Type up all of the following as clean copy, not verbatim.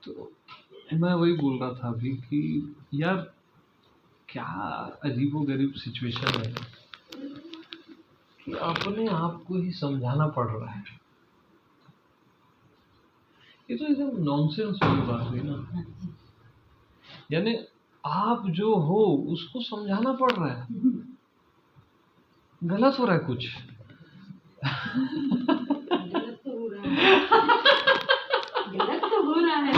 तो मैं वही बोल रहा था अभी कि यार क्या अजीबोगरीब सिचुएशन है कि अपने आप को ही समझाना पड़ रहा है। ये तो एकदम नॉनसेंस वाली बात हुई ना। यानी आप जो हो उसको समझाना पड़ रहा है, गलत हो रहा है कुछ। गलत तो हो रहा है।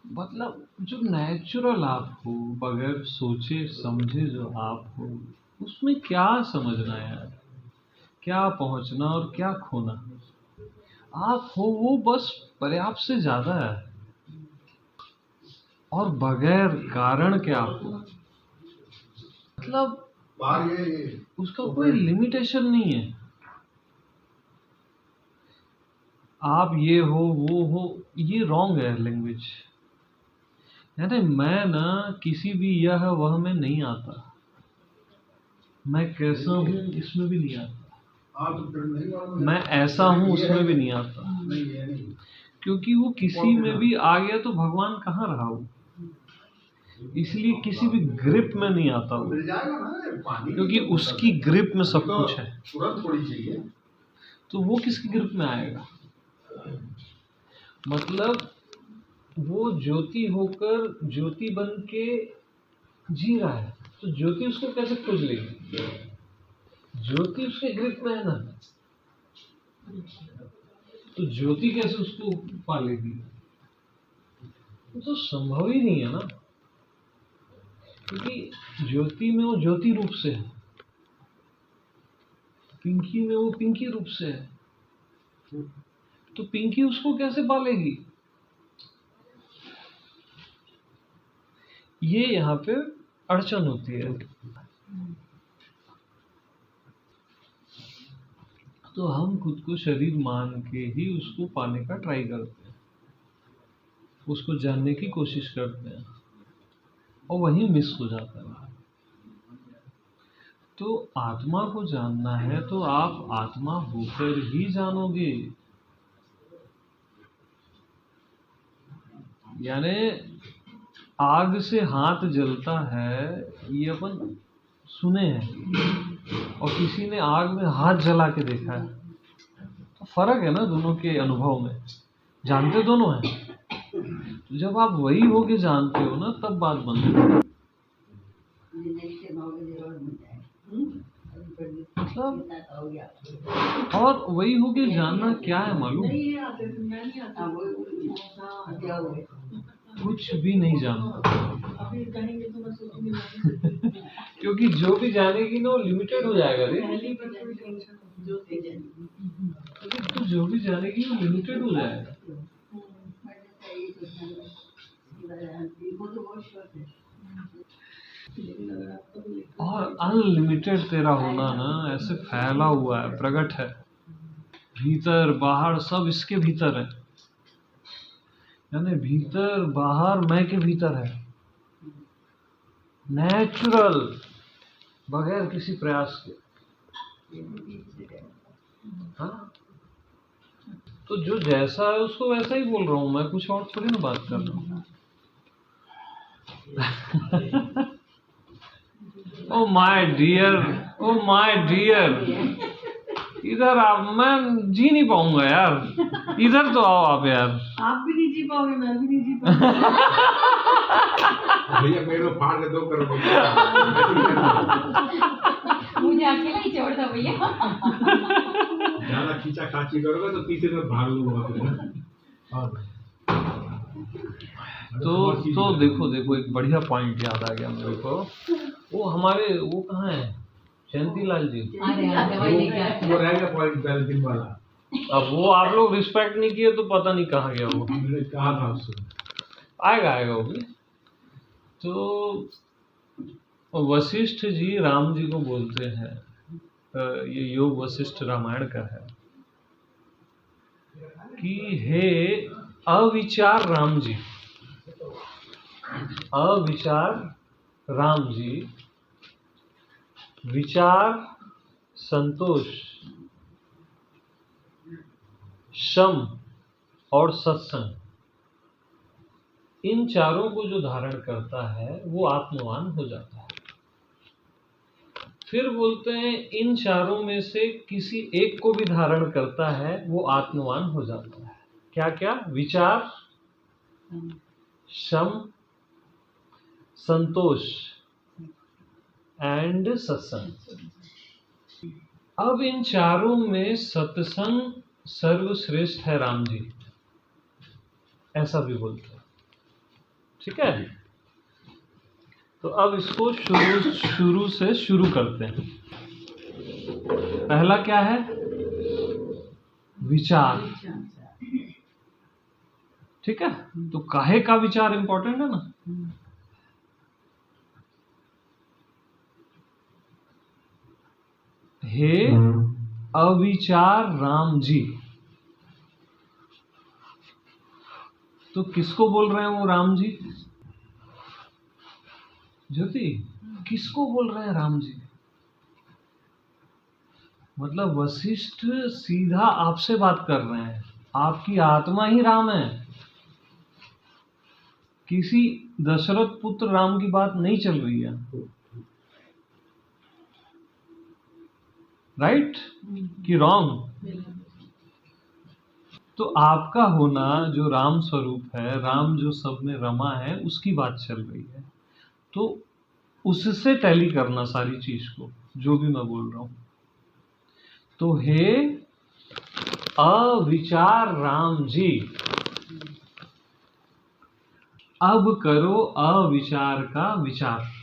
मतलब जो नेचुरल आप हो, बगैर सोचे समझे जो आप हो, उसमें क्या समझना है यार, क्या पहुंचना और क्या खोना। आप हो वो बस पर्याप्त से ज्यादा है, और बगैर कारण के आप हो, मतलब उसका कोई लिमिटेशन नहीं है। आप ये हो वो हो, ये रॉन्ग है लैंग्वेज। यानी मैं ना किसी भी यह वह में नहीं आता, मैं कैसा हूँ इसमें भी नहीं आता, मैं ऐसा हूँ उसमें भी नहीं आता, क्योंकि वो किसी में भी आ गया तो भगवान कहाँ रहा वो। इसलिए किसी भी ग्रिप में नहीं आता वो, क्योंकि उसकी ग्रिप में सब कुछ है। तो वो किसकी ग्रिप में आएगा? मतलब वो ज्योति होकर ज्योति बन के जी रहा है, तो ज्योति उसको कैसे खोज लेगी? ज्योति उसके ग्रिप में है ना, तो ज्योति कैसे उसको पालेगी? तो संभव ही नहीं है ना, क्योंकि ज्योति में वो ज्योति रूप से है, पिंकी में वो पिंकी रूप से है, तो पिंकी उसको कैसे पालेगी? ये यहाँ पे अड़चन होती है। तो हम खुद को शरीर मान के ही उसको पाने का ट्राई करते हैं, उसको जानने की कोशिश करते हैं, और वही मिस हो जाता है। तो आत्मा को जानना है तो आप आत्मा होकर ही जानोगे। यानी आग से हाथ जलता है ये अपन सुने हैं, और किसी ने आग में हाथ जला के देखा है, तो फर्क है ना दोनों के अनुभव में, जानते दोनों हैं। तो जब आप वही होके जानते हो ना, तब बात बनती है। मतलब और वही होके जानना क्या है मालूम? कुछ भी नहीं जानता। क्योंकि जो भी जानेगी ना वो लिमिटेड हो जाएगा रे। तो जो भी जानेगी वो लिमिटेड हो जाएगा। और अनलिमिटेड तेरा होना ना ऐसे फैला हुआ है, प्रकट है, भीतर बाहर सब इसके भीतर है। यानी भीतर बाहर मैं के भीतर है, नेचुरल, बगैर किसी प्रयास के। हाँ, तो जो जैसा है उसको वैसा ही बोल रहा हूँ मैं, कुछ और थोड़ी ना बात कर रहा हूँ। Oh my dear, oh my dear, इधर आप, मैं जी नहीं पाऊंगा यार, इधर तो आओ आप यार। आप भी नहीं जी पाओगे, मैं भी नहीं जी पाऊंगा। भैया मेरे फाड़ के 2 करोड़ मुझे अकेला ही छोड़ दो भैया। ज्यादा खींचा खाची करोगे तो तीसरे में भाग लूंगा। तो देखो एक बढ़िया पॉइंट याद आ गया मेरे को। वो हमारे वो कहाँ है, जयंती लाल जी? वो रहेगा पॉइंट बैलेंसिंग वाला। अब वो आप लोग रिस्पेक्ट नहीं किए तो पता नहीं कहाँ गया वो। मैंने कहा था उससे आएगा वो भी। तो वशिष्ठ जी राम जी को बोलते हैं, ये योग वशिष्ठ रामायण का है, कि हे अविचार राम जी, अविचार राम जी, विचार संतोष, शम और सत्संग, इन चारों को जो धारण करता है वो आत्मवान हो जाता है। फिर बोलते हैं इन चारों में से किसी एक को भी धारण करता है वो आत्मवान हो जाता है। क्या क्या? विचार, शम, संतोष एंड सत्संग। अब इन चारों में सत्संग सर्वश्रेष्ठ है राम जी, ऐसा भी बोलते हैं। ठीक है, तो अब इसको शुरू से शुरू करते हैं। पहला क्या है? विचार। ठीक है, तो काहे का विचार इंपॉर्टेंट है ना। हे अविचार राम जी, तो किसको बोल रहे हैं वो राम जी? ज्योति, किसको बोल रहे हैं राम जी? मतलब वशिष्ठ सीधा आपसे बात कर रहे हैं, आपकी आत्मा ही राम है, किसी दशरथ पुत्र राम की बात नहीं चल रही है। राइट कि रॉन्ग? तो आपका होना जो राम स्वरूप है, राम जो सब में रमा है, उसकी बात चल रही है। तो उससे टैली करना सारी चीज को, जो भी मैं बोल रहा हूं। तो हे अविचार राम जी, अब करो अविचार का विचार।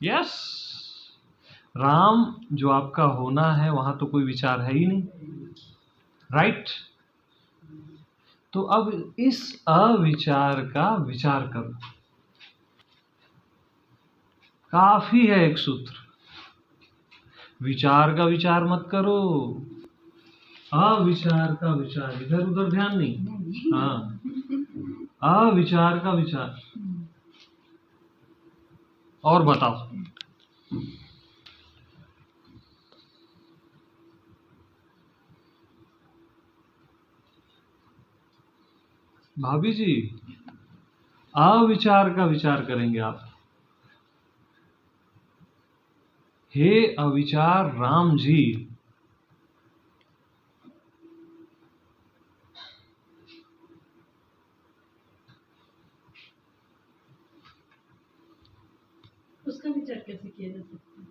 यस, राम जो आपका होना है वहां तो कोई विचार है ही नहीं। राइट, तो अब इस अविचार का विचार करो। काफी है एक सूत्र, विचार का विचार मत करो, अविचार का विचार, इधर उधर ध्यान नहीं। हाँ, अविचार का विचार। और बताओ। भाभी जी, अविचार का विचार करेंगे आप। हे अविचार राम जी, उसका विचार कैसे किया जा सकता है?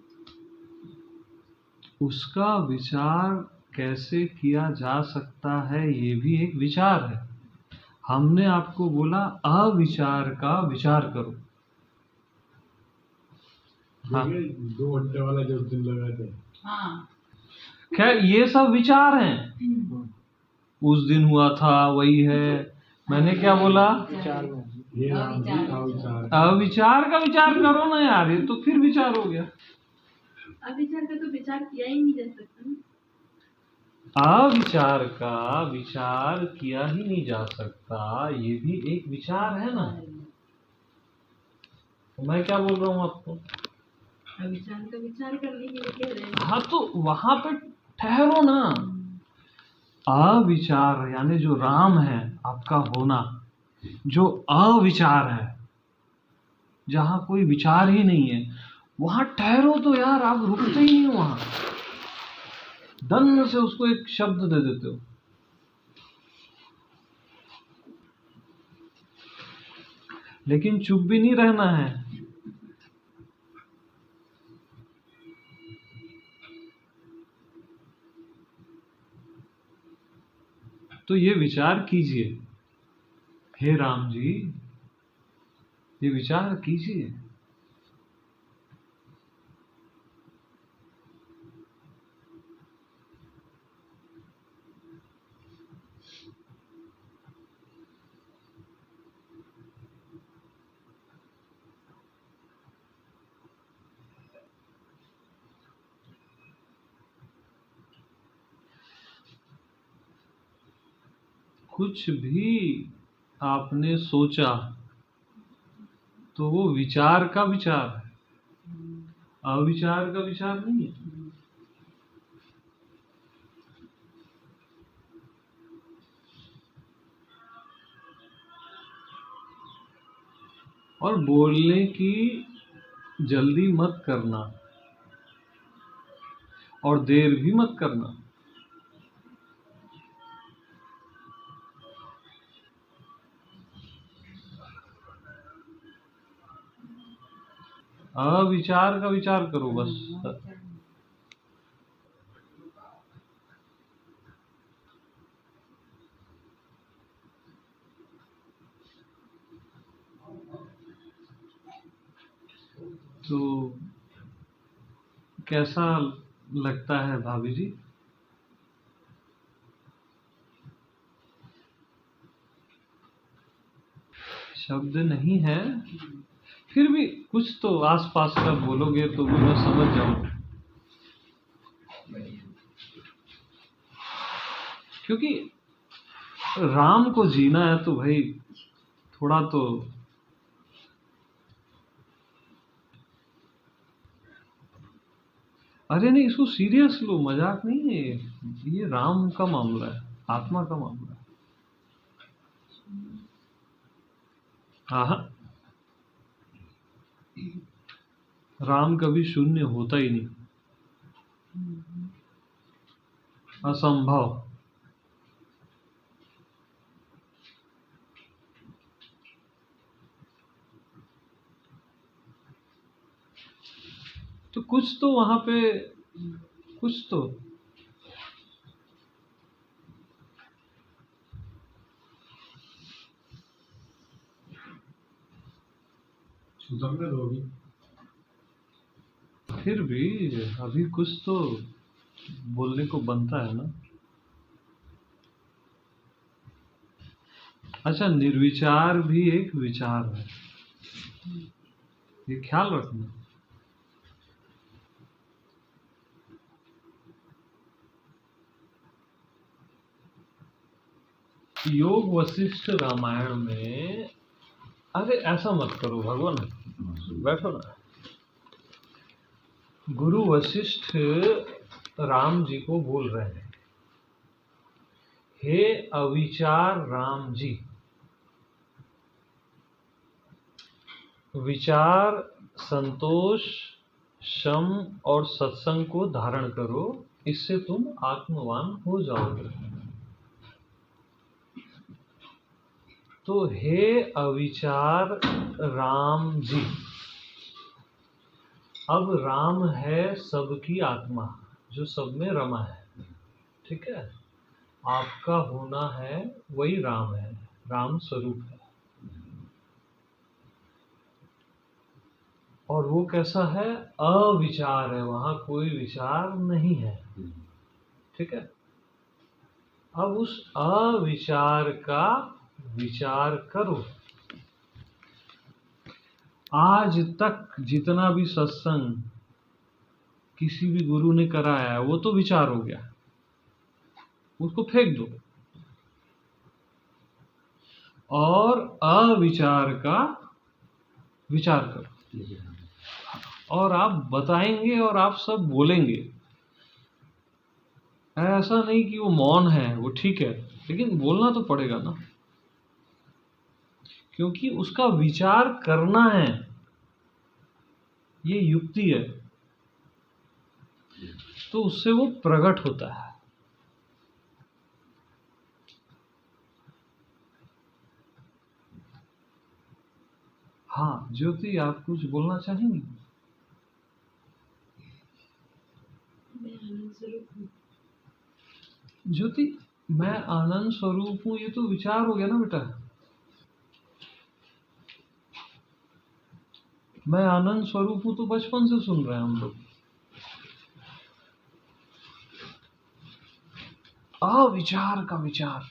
उसका विचार कैसे किया जा सकता है, ये भी एक विचार है। हमने आपको बोला अविचार का विचार करो। हाँ, 2 घंटे वाला जो दिन लगाए थे। हाँ, खैर ये सब विचार हैं। उस दिन हुआ था वही है। मैंने क्या बोला? ये राम जी अविचार। अविचार का विचार करो ना यार, ये तो फिर विचार हो गया। अविचार का तो विचार किया ही नहीं जा सकता ना। अविचार का विचार किया ही नहीं जा सकता, ये भी एक विचार है ना। तो मैं क्या बोल रहा हूँ आपको? अविचार का विचार करने के लिए कह रहे हैं। हाँ, तो वहां पे ठहरो ना। अविचार यानी जो राम है आपका होना, जो अविचार है, जहां कोई विचार ही नहीं है, वहां ठहरो तो यार। आप रुकते ही नहीं हो वहां, दन से उसको एक शब्द दे देते हो। लेकिन चुप भी नहीं रहना है। तो ये विचार कीजिए, हे राम जी, ये विचार कीजिए। कुछ भी आपने सोचा तो वो विचार का विचार है, अविचार का विचार नहीं है। और बोलने की जल्दी मत करना और देर भी मत करना। अविचार का विचार करो बस। तो कैसा लगता है भाभी जी? शब्द नहीं है, फिर भी कुछ तो आसपास का बोलोगे तो भी मैं समझ जाऊं, क्योंकि राम को जीना है तो भाई थोड़ा तो। अरे नहीं, इसको सीरियस लो, मजाक नहीं है ये राम का मामला है, आत्मा का मामला है। हाँ हाँ, राम कभी शून्य होता ही नहीं, असंभव। तो कुछ तो वहां पे, कुछ तो सुधरने दो अभी। फिर भी अभी कुछ तो बोलने को बनता है ना। अच्छा, निर्विचार भी एक विचार है, ये ख्याल रखना। योग वशिष्ठ रामायण में, अरे ऐसा मत करो भगवान, बैठो ना। गुरु वशिष्ठ राम जी को बोल रहे हैं, हे अविचार राम जी, विचार, संतोष, शम और सत्संग को धारण करो, इससे तुम आत्मवान हो जाओगे। तो हे अविचार राम जी, अब राम है सबकी आत्मा जो सब में रमा है, ठीक है? आपका होना है वही राम है, राम स्वरूप है। और वो कैसा है? अविचार है, वहां कोई विचार नहीं है, ठीक है? अब उस अविचार का विचार करो। आज तक जितना भी सत्संग किसी भी गुरु ने कराया है वो तो विचार हो गया, उसको फेंक दो और अविचार का विचार करो। और आप बताएंगे और आप सब बोलेंगे, ऐसा नहीं कि वो मौन है, वो ठीक है, लेकिन बोलना तो पड़ेगा ना, क्योंकि उसका विचार करना है, ये युक्ति है, तो उससे वो प्रकट होता है। हाँ ज्योति, आप कुछ बोलना चाहेंगी? मैं आनंद स्वरूप हूँ। ज्योति, मैं आनंद स्वरूप हूं, ये तो विचार हो गया ना बेटा। मैं आनंद स्वरूप हूं तो बचपन से सुन रहे हैं हम लोग। अविचार का विचार,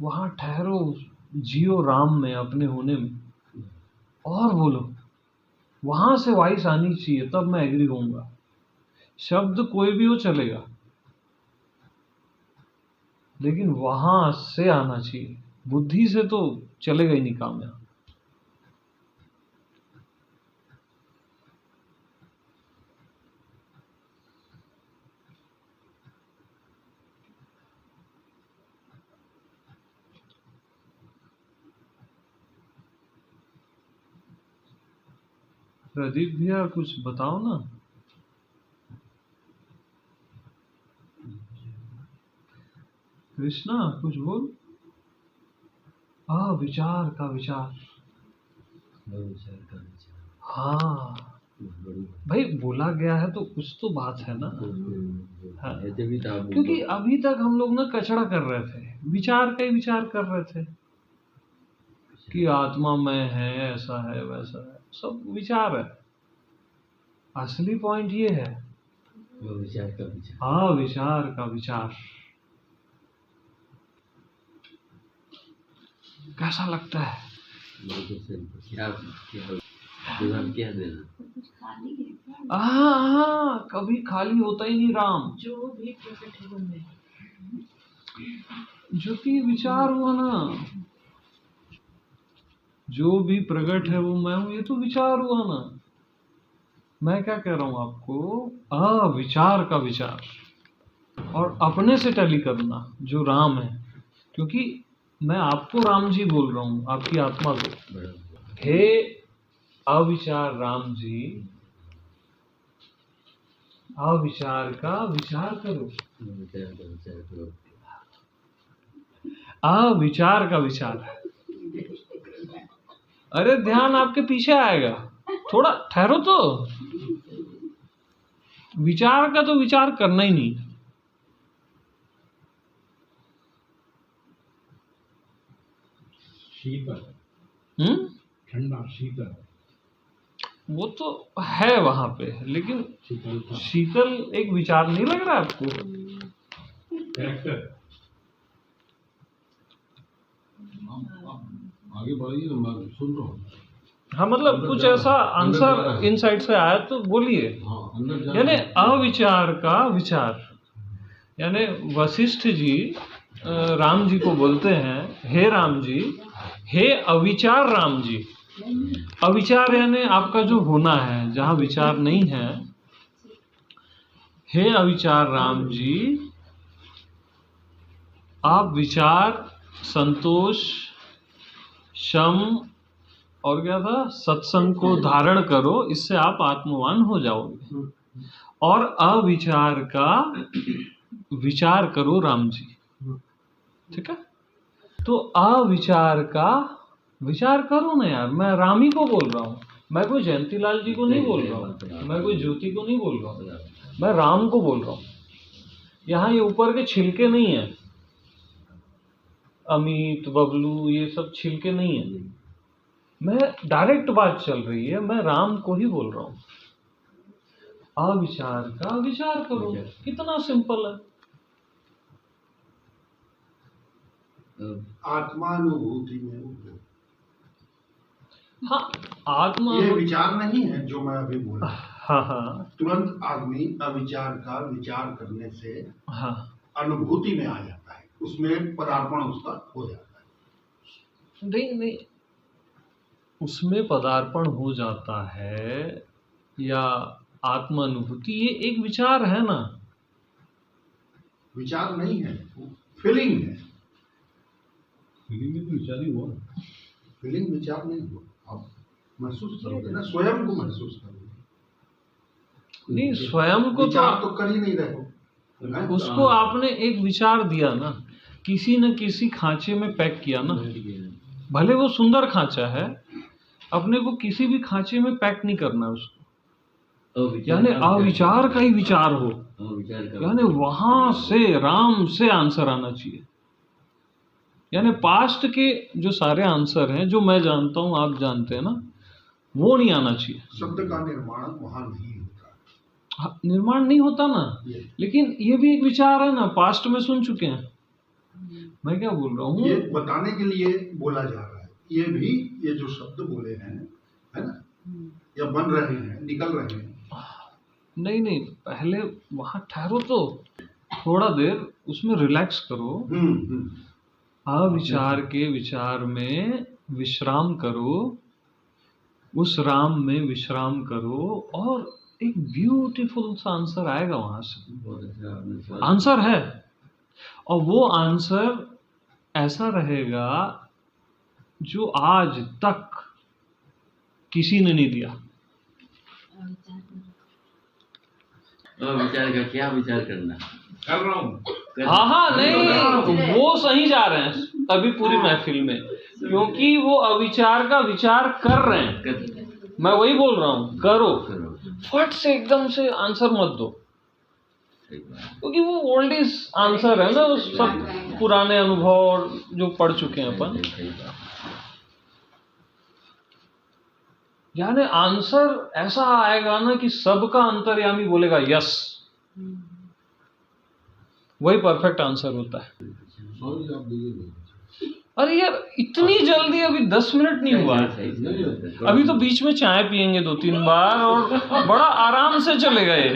वहां ठहरो, जियो राम में, अपने होने में, और बोलो। वहां से वॉइस आनी चाहिए, तब मैं एग्री होऊंगा। शब्द कोई भी हो चलेगा, लेकिन वहां से आना चाहिए, बुद्धि से तो चलेगा ही नहीं काम यहाँ। प्रदीप भैया कुछ बताओ ना। कृष्णा कुछ बोल। विचार का विचार। विचार का विचार। हाँ भाई, बोला गया है तो कुछ तो बात है ना। हाँ। क्योंकि अभी तक हम लोग ना कचड़ा कर रहे थे, विचार का ही विचार कर रहे थे कि आत्मा में है, ऐसा है वैसा है, सब विचार है। असली पॉइंट ये है वो विचार का विचार। हाँ, विचार का विचार। कैसा लगता है? क्या देना? कुछ खाली है क्या? कभी खाली होता ही नहीं राम। जो भी प्रकट है वो मैं। जो कि विचार हुआ ना, जो भी प्रकट है वो मैं हूं, ये तो विचार हुआ ना। मैं क्या कह रहा हूं आपको, विचार का विचार और अपने से टैली करना जो राम है। क्योंकि मैं आपको राम जी बोल रहा हूं, आपकी आत्मा को। हे अविचार राम जी, अविचार का विचार करो। अविचार का विचार। अरे ध्यान आपके पीछे आएगा, थोड़ा ठहरो तो। विचार का तो विचार करना ही नहीं। शीतल, ठंडा शीतल, वो तो है वहां पे, लेकिन शीतल एक विचार नहीं लग रहा आपको? कैरेक्टर। आगे बढ़िए ना, मैं सुन रहा हूँ। हाँ, मतलब कुछ ऐसा आंसर इन साइड से आया तो बोलिए। यानी अविचार का विचार, यानी वशिष्ठ जी राम जी को बोलते हैं, हे राम जी, हे अविचार राम जी। अविचार यानी आपका जो होना है, जहाँ विचार नहीं है। हे अविचार राम जी, आप विचार, संतोष, शम और क्या था, सत्संग को धारण करो, इससे आप आत्मवान हो जाओगे। और अविचार का विचार करो राम जी। ठीक है, तो अविचार का विचार करो ना यार। मैं राम ही को बोल रहा हूँ, मैं कोई जयंतीलाल जी को नहीं बोल रहा हूँ, मैं कोई ज्योति को नहीं बोल रहा हूँ, मैं राम को बोल रहा हूँ। यहाँ ये ऊपर के छिलके नहीं है, अमित बबलू ये सब छिलके नहीं है। मैं डायरेक्ट बात चल रही है, मैं राम को ही बोल रहा हूँ। अविचार का विचार करो, कितना सिंपल है। आत्मानुभूति में, हाँ, आत्मा ये विचार नहीं है जो मैं अभी बोला। हाँ, तुरंत आदमी अविचार का विचार करने से हाँ, अनुभूति में आ जाता है, उसमें पदार्पण उसका हो जाता है। नहीं, उसमें पदार्पण हो जाता है या आत्मानुभूति, ये एक विचार है ना। विचार नहीं है, फीलिंग है। फीलिंग में तो विचार ही हुआ। फीलिंग विचार नहीं हुआ, आप महसूस करोगे ना, स्वयं को महसूस करोगे। नहीं, स्वयं को विचार तो कर ही नहीं रहे हो। उसको आपने एक विचार दिया ना, किसी न किसी खांचे में पैक किया ना। भले वो सुंदर खांचा है, अपने को किसी भी खांचे में पैक नहीं करना है उसको। यानी अविचार का ही विचार हो, यानी वहां से राम से आंसर आना चाहिए। यानी पास्ट के जो सारे आंसर हैं, जो मैं जानता हूं आप जानते हैं ना, वो नहीं आना चाहिए। शब्द का निर्माण वहां नहीं होता। निर्माण नहीं होता ना, लेकिन ये भी एक विचार है ना, पास्ट में सुन चुके हैं। मैं क्या बोल रहा हूँ, ये बताने के लिए बोला जा रहा है। ये भी, ये जो शब्द बोले हैं, है ना, या बन रहे हैं, निकल रहे हैं। नहीं, पहले वहां ठहरो तो, थोड़ा देर उसमें रिलैक्स करो। अविचार के विचार में विश्राम करो, उस राम में विश्राम करो, और एक ब्यूटीफुल सा आंसर आएगा वहां से। आंसर है, और वो आंसर ऐसा रहेगा जो आज तक किसी ने नहीं दिया। और विचार का क्या विचार करना? कर रहा हूँ। हाँ हाँ, नहीं वो सही जा रहे हैं अभी पूरी महफिल में, क्योंकि वो अविचार का विचार कर रहे हैं। मैं वही बोल रहा हूँ, करो, फट से एकदम से आंसर मत दो, क्योंकि वो ओल्ड इज आंसर है ना, उस सब पुराने अनुभव जो पढ़ चुके हैं अपन। यानी आंसर ऐसा आएगा ना कि सबका अंतर्यामी बोलेगा यस, वही परफेक्ट आंसर होता है। अरे यार इतनी जल्दी, अभी 10 मिनट नहीं हुआ है, अभी तो बीच में चाय पियेंगे 2-3 बार और बड़ा आराम से चले गए।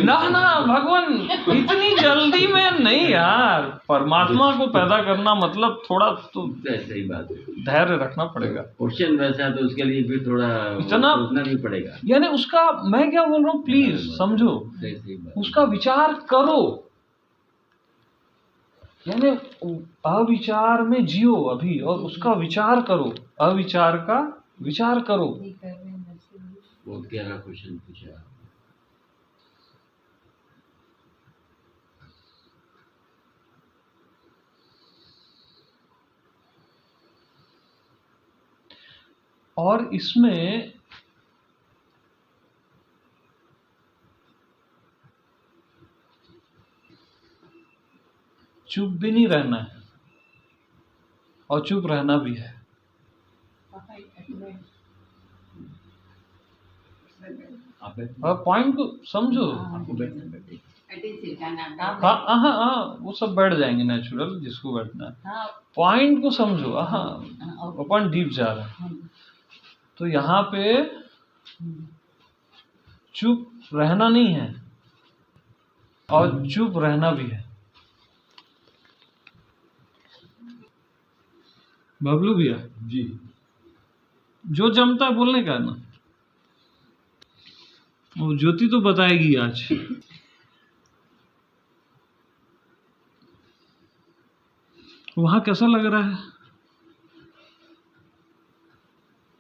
ना ना भगवान, इतनी जल्दी में नहीं यार, परमात्मा को पैदा करना मतलब थोड़ा तो सही बात है, धैर्य रखना पड़ेगा। क्वेश्चन वैसा तो उसके लिए भी थोड़ा इतना सोचना भी पड़ेगा। यानी उसका, मैं क्या बोल रहा हूँ, प्लीज समझो, सही बात। उसका विचार करो, यानी अविचार में जियो अभी और उसका विचार करो, अविचार का विचार करो। बहुत गहरा क्वेश्चन पूछा। और इसमें चुप भी नहीं रहना है और चुप रहना भी है। और पॉइंट को समझो। हाँ हाँ हाँ, वो सब बैठ जाएंगे नेचुरल, जिसको बैठना है। पॉइंट को समझो। हाँ, अपन डीप जा रहे हैं, तो यहाँ पे चुप रहना नहीं है और चुप रहना भी है। बबलू भैया जी, जो जमता है बोलने का है ना, वो ज्योति तो बताएगी आज। वहां कैसा लग रहा है?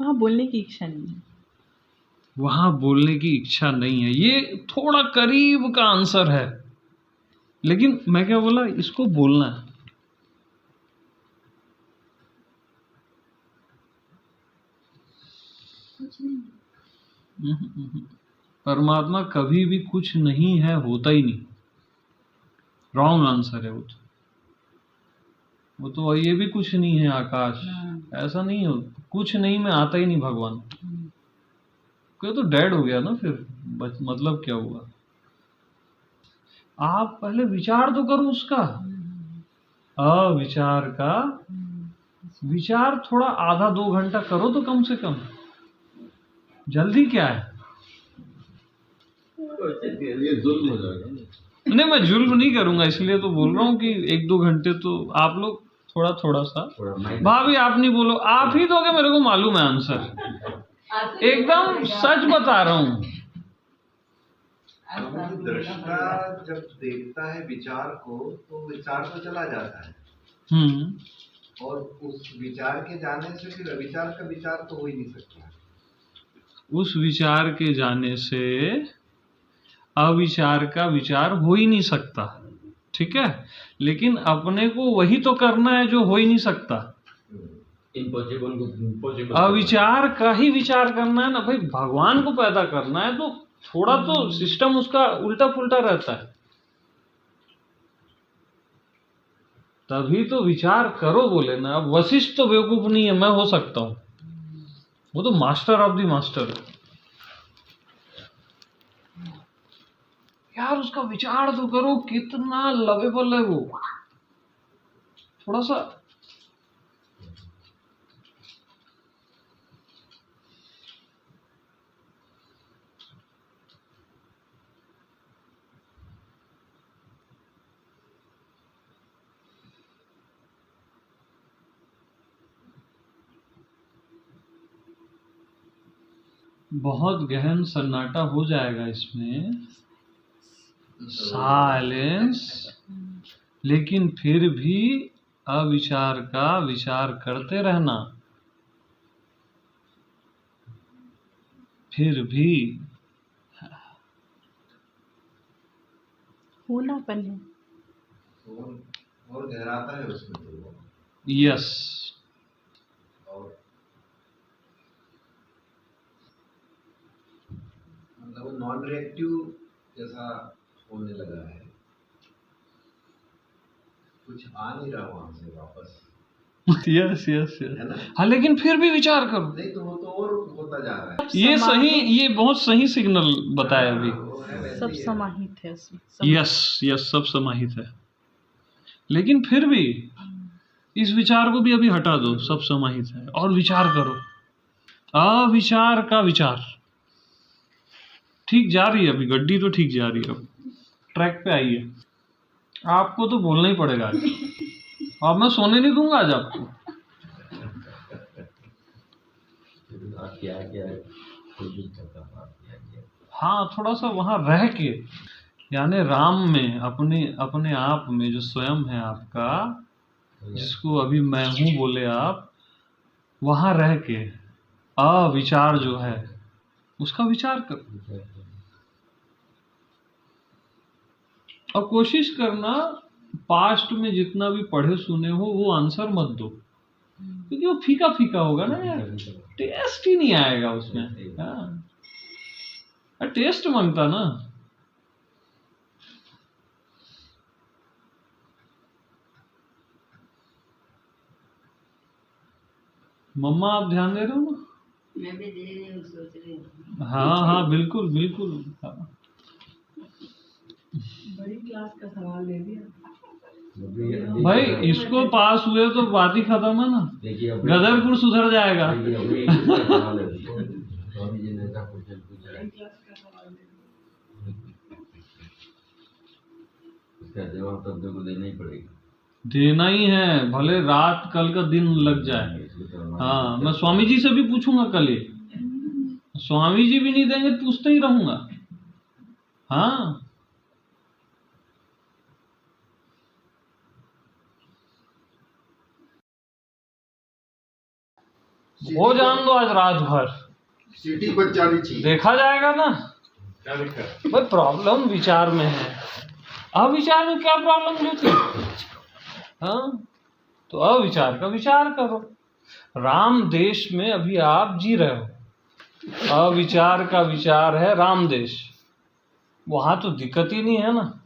वहाँ बोलने की इच्छा नहीं है। वहां बोलने की इच्छा नहीं है, ये थोड़ा करीब का आंसर है, लेकिन मैं क्या बोला, इसको बोलना है। परमात्मा कभी भी कुछ नहीं है, होता ही नहीं। रॉन्ग आंसर है वो तो ये भी कुछ नहीं है आकाश, ऐसा नहीं हो, कुछ नहीं में आता ही नहीं भगवान। कोई तो डेड हो गया ना, फिर मतलब क्या हुआ? आप पहले विचार तो करो उसका, अविचार का विचार थोड़ा आधा 2 घंटा करो तो कम से कम। जल्दी क्या है? ये जुल्म हो जाएगा ना। नहीं, मैं जुल्म नहीं करूंगा, इसलिए तो बोल रहा हूँ कि 1-2 घंटे तो आप लोग थोड़ा सा। भाभी आप नहीं बोलो, आप ही दोगे, मेरे को मालूम है आंसर, एकदम सच बता रहा हूँ। दृष्टा जब देखता है विचार को, तो विचार तो चला जाता है, और उस विचार के जाने से फिर अविचार का विचार तो हो ही नहीं सकता। उस विचार के जाने से अविचार का विचार हो ही नहीं सकता, ठीक है, लेकिन अपने को वही तो करना है जो हो ही नहीं सकता। इम्पॉसिबल को पॉसिबल, अविचार का ही विचार करना है ना भाई, भगवान को पैदा करना है, तो थोड़ा तो सिस्टम उसका उल्टा पुल्टा रहता है, तभी तो विचार करो बोले ना। अब वशिष्ठ तो बेवकूफ नहीं है, मैं हो सकता हूं, वो तो मास्टर ऑफ द मास्टर है यार। उसका विचार तो करो, कितना लवेबल है वो, थोड़ा सा। बहुत गहन सन्नाटा हो जाएगा इसमें, साइलेंस, लेकिन फिर भी अविचार का विचार करते रहना। फिर भी होनापन है। और गहराता है उसमें तो वो। यस, और मतलब नॉन रिएक्टिव जैसा होने लगा है, कुछ आ नहीं रहा वहां से वापस, यस यस है ना? हाँ, लेकिन फिर भी विचार करो। नहीं तो वो तो और होता जा रहा है। ये सही, ये बहुत सही सिग्नल बताया अभी। वो है वैसे सब ही है। समाहित है उसमें। यस यस, सब समाहित है, लेकिन फिर भी इस विचार को भी अभी हटा दो, सब समाहित है, और विचार करो। अविचार का विचार ठीक जा रही है अभी, गड्डी तो ठीक जा रही है, अब ट्रैक पे आई है। आपको तो बोलना ही पड़ेगा आज, अब मैं सोने नहीं दूंगा आज आपको। हाँ, थोड़ा सा वहां रह के, यानी राम में, अपने अपने आप में जो स्वयं है आपका, जिसको अभी मैं हूं बोले आप, वहां रह के अविचार जो है उसका विचार करो। और कोशिश करना पास्ट में जितना भी पढ़े सुने हो वो आंसर मत दो, क्योंकि वो फीका फीका होगा ना यार, टेस्ट ही नहीं आएगा उसमें। हाँ, टेस्ट मांगता ना। मम्मा आप ध्यान दे रहे हो ना? मैं भी दे रही हूँ, सोच रही हूँ। हाँ हाँ, बिल्कुल बिल्कुल। हाँ। बड़ी क्लास का सवाल ले दिया भाई, इसको पास हुए तो बात ही खत्म है ना, गदरपुर सुधर जाएगा। जवाब तो आपको देना ही पड़ेगा, देना ही है, भले रात कल का दिन लग जाए। हाँ, मैं स्वामी जी से भी पूछूंगा कल ये, स्वामी जी भी नहीं देंगे, पूछते ही रहूंगा। हाँ, हो जान दो आज रात भर, सीटी बच जानी चाहिए। देखा जाएगा ना। क्या दिक्कत? भाई प्रॉब्लम विचार में है, अविचार में क्या प्रॉब्लम होती है? हाँ, तो अविचार का विचार करो। राम देश में अभी आप जी रहे हो, अविचार का विचार है राम देश, वहां तो दिक्कत ही नहीं है ना।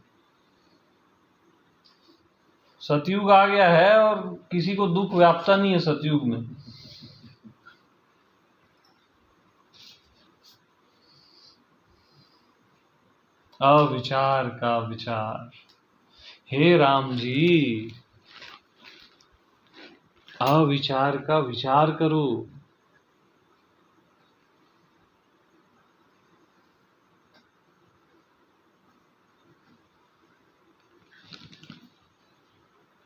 सतयुग आ गया है और किसी को दुख व्यापता नहीं है सतयुग में। अविचार का विचार, हे राम जी, अविचार का विचार करो।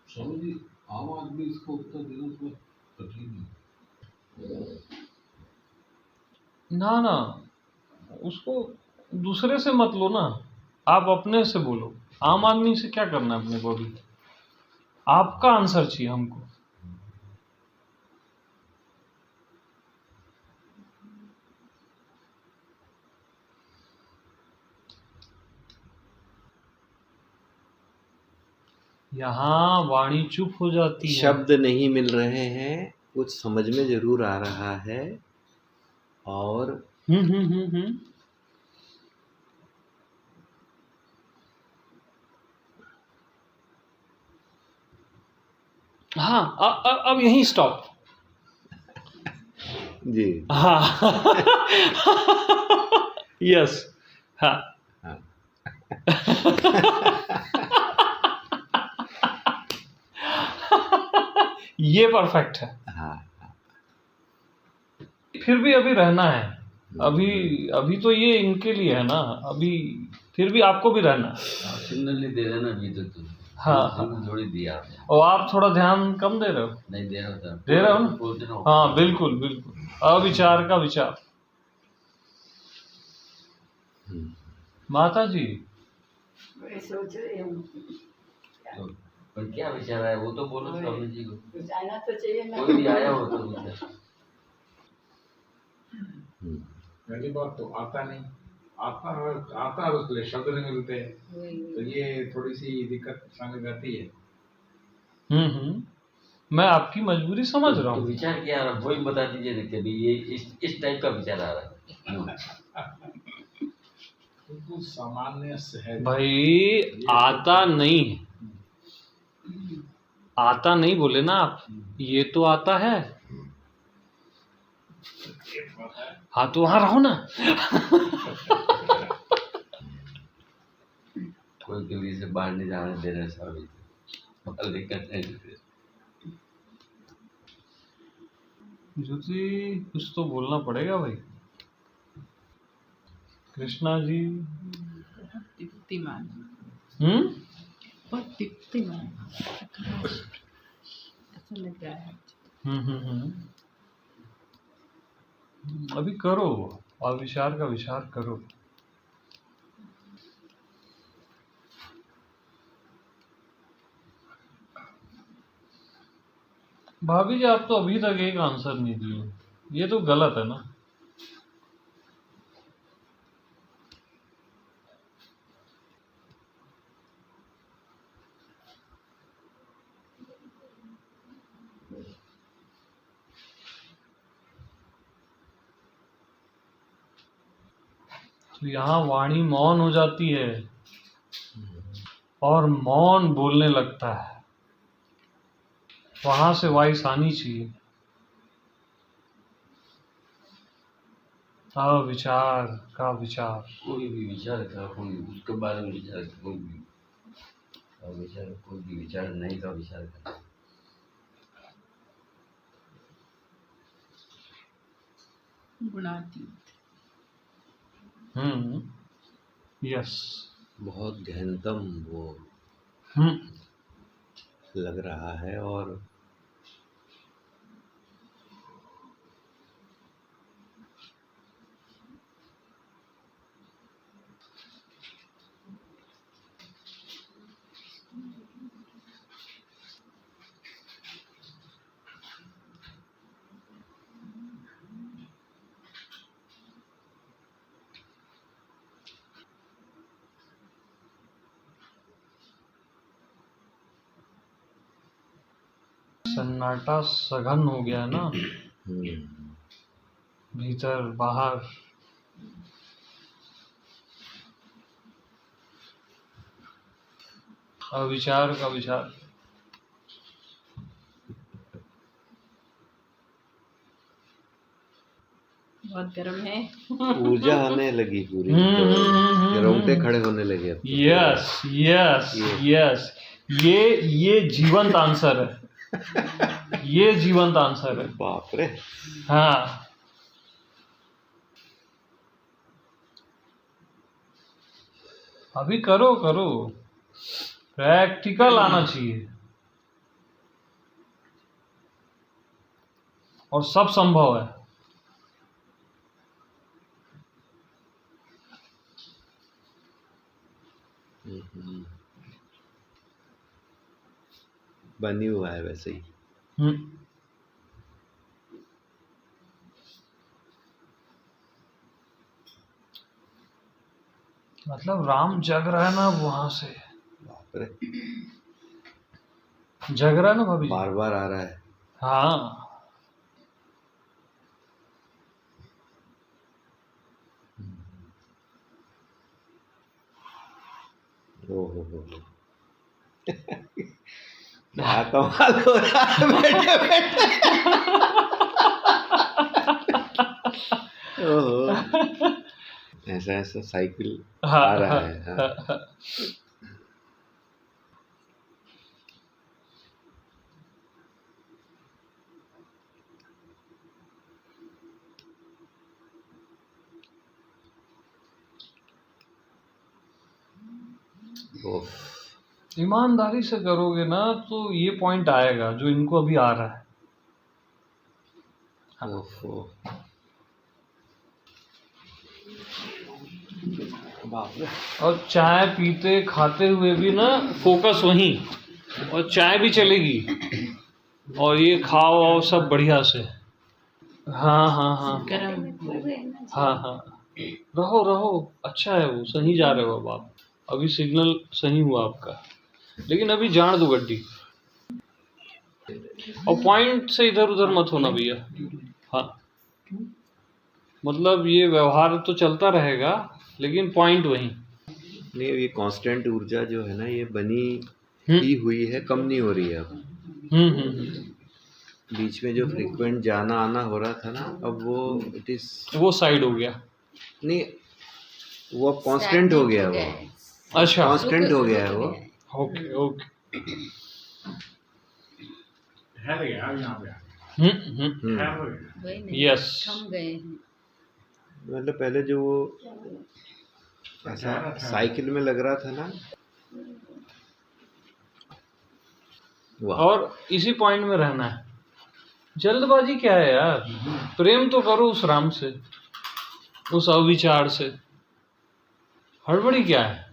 स्वामी जी, आम आदमी इसको उत्तर देना थोड़ा कठिन है। ना ना, उसको दूसरे से मत लो ना, आप अपने से बोलो। आम आदमी से क्या करना है अपने को अभी? आपका आंसर चाहिए हमको। यहाँ वाणी चुप हो जाती है। शब्द नहीं मिल रहे हैं, कुछ समझ में जरूर आ रहा है। और हाँ, अब यहीं स्टॉप। जी। हाँ यस, हाँ हाँ। ये परफेक्ट है। हाँ। फिर भी अभी रहना है, अभी तो ये इनके लिए है ना, अभी फिर भी आपको भी रहना है। सिग्नल नहीं दे रहे ना अभी तक तो। हाँ, सिग्नल थोड़ी दिया आपने। और आप थोड़ा ध्यान कम दे रहे हो। नहीं दे रहा था। दे रहे हो ना? बोल रहा हूँ। हाँ, बिल्कुल बिल्कुल, अविचार का विचार। माता जी, मैं सोच रही हूँ तो पर क्या विचार है वो तो बोलो स्वामी जी को। जाना तो चाहिए ना। कोई भी आया हो तो पूछे। पहली बात तो आता नहीं, आता उसके लिए शब्द नहीं मिलते, तो ये थोड़ी सी दिक्कत सामने रहती है। मैं आपकी मजबूरी समझ रहा तो हूँ। विचार क्या आ रहा है वही बता दीजिए, देखिए अभी ये इस टाइप का विचार आ रहा है। बिल्कुल सामान्य सहज भाई आता नहीं, आता नहीं बोले ना आप, ये तो आता है। हाँ तो वहां रहो ना। कोई किसी से बाहर नहीं जाने दे रहे सब, दिक्कत नहीं। ज्योति कुछ तो बोलना पड़ेगा भाई। कृष्णा जी दीप्तिमान, बहुत दीप्तिमान ऐसा लग रहा है। अभी करो, अविचार का विचार करो। भाभी जी आप तो अभी तक एक आंसर नहीं दिए, ये तो गलत है ना। तो यहाँ वाणी मौन हो जाती है और मौन बोलने लगता है, वहां से वॉइस आनी चाहिए। अविचार का विचार, कोई भी विचार का, कोई उसके बारे में विचार, कोई भी विचार, कोई भी विचार नहीं का विचार का। गुणातीत। यस, बहुत गहनतम वो लग रहा है। और सन्नाटा सघन हो गया ना, भीतर बाहर। अविचार का विचार। बहुत गर्म है। ऊर्जा आने लगी पूरी, तो रोंगटे खड़े होने लगे अब। यस यस यस, ये जीवंत आंसर है, ये जीवंत आंसर है। बाप रे। हाँ, अभी करो करो, प्रैक्टिकल आना चाहिए और सब संभव है। बनी हुआ है वैसे ही। मतलब राम जग रहा है ना वहां से, बाप रे, जग रहा है ना भाभी जी? बार बार आ रहा है। हाँ, ओहो हो कमाल हो रहा है बैठे बैठे। ओहो, ऐसा ऐसा साइकिल आ रहा है। हाँ। ओफ, ईमानदारी से करोगे ना तो ये पॉइंट आएगा जो इनको अभी आ रहा है। ओहो, बाप रे। और चाय पीते खाते हुए भी ना फोकस वहीं, और चाय भी चलेगी और ये खाओ और सब बढ़िया से। हाँ हाँ हाँ गरम हाँ हाँ, रहो रहो, अच्छा है वो, सही जा रहे हो अब आप, अभी सिग्नल सही हुआ आपका, लेकिन अभी जान दो गड्डी, और पॉइंट से इधर उधर मत होना भैया। हाँ, मतलब ये व्यवहार तो चलता रहेगा लेकिन पॉइंट वहीं। नहीं, ये कांस्टेंट ऊर्जा जो है ना, ये बनी हम्म ही हुई है, कम नहीं हो रही है अब। हम्म। बीच में जो फ्रीक्वेंट जाना आना हो रहा था ना, अब वो इट इज वो साइड हो गया। नहीं, वो अब कांस्टेंट हो गया, वो अच्छा, कांस्टेंट हो गया है वो। Okay okay. ठहर गया अब यहाँ पे, हम्म। ठहर गया। यस, थम गए हैं। मतलब पहले जो वो ऐसा साइकिल में लग रहा था ना, वाह। और इसी पॉइंट में रहना है, जल्दबाजी क्या है यार, प्रेम तो करो उस राम से, उस अविचार से, हड़बड़ी क्या है।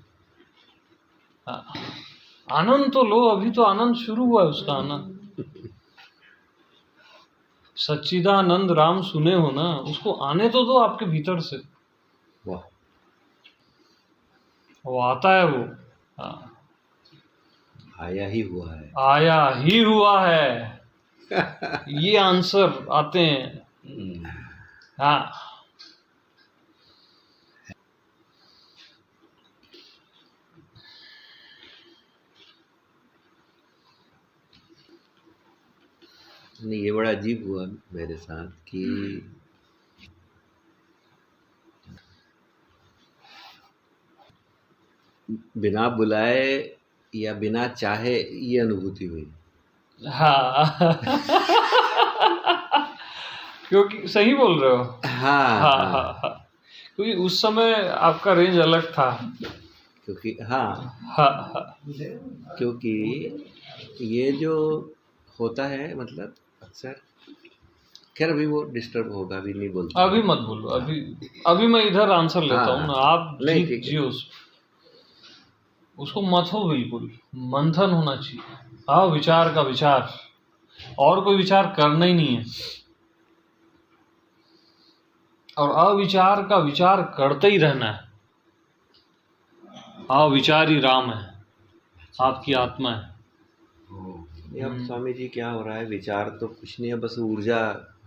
हाँ, आनंद तो लो, अभी तो आनंद शुरू हुआ है उसका आनंद। सच्चिदानंद राम सुने हो ना, उसको आने तो दो आपके भीतर से, वाह, वो आता है वो। हाँ, आया ही हुआ है। आया ही हुआ है, ये आंसर आते हैं। हाँ, नहीं, ये बड़ा अजीब हुआ मेरे साथ कि बिना बुलाए या बिना चाहे ये अनुभूति हुई। हाँ क्योंकि सही बोल रहे हो। हाँ हाँ हाँ, हाँ हाँ, क्योंकि उस समय आपका रेंज अलग था। क्योंकि हाँ हाँ हाँ, क्योंकि ये जो होता है, मतलब अक्सर, खैर अभी वो डिस्टर्ब होगा, अभी नहीं बोलता। अभी मत बोलो, अभी मैं इधर आंसर लेता हाँ, हूँ ना, आप नहीं, ठीक है। जियो उसको मत हो, बिल्कुल मंथन होना चाहिए। हाँ, विचार का विचार, और कोई विचार करना ही नहीं है, और अविचार का विचार करते ही रहना है। अविचार ही राम है, आपकी आत्मा है। ये अब स्वामी जी क्या हो रहा है, विचार तो कुछ नहीं है, बस ऊर्जा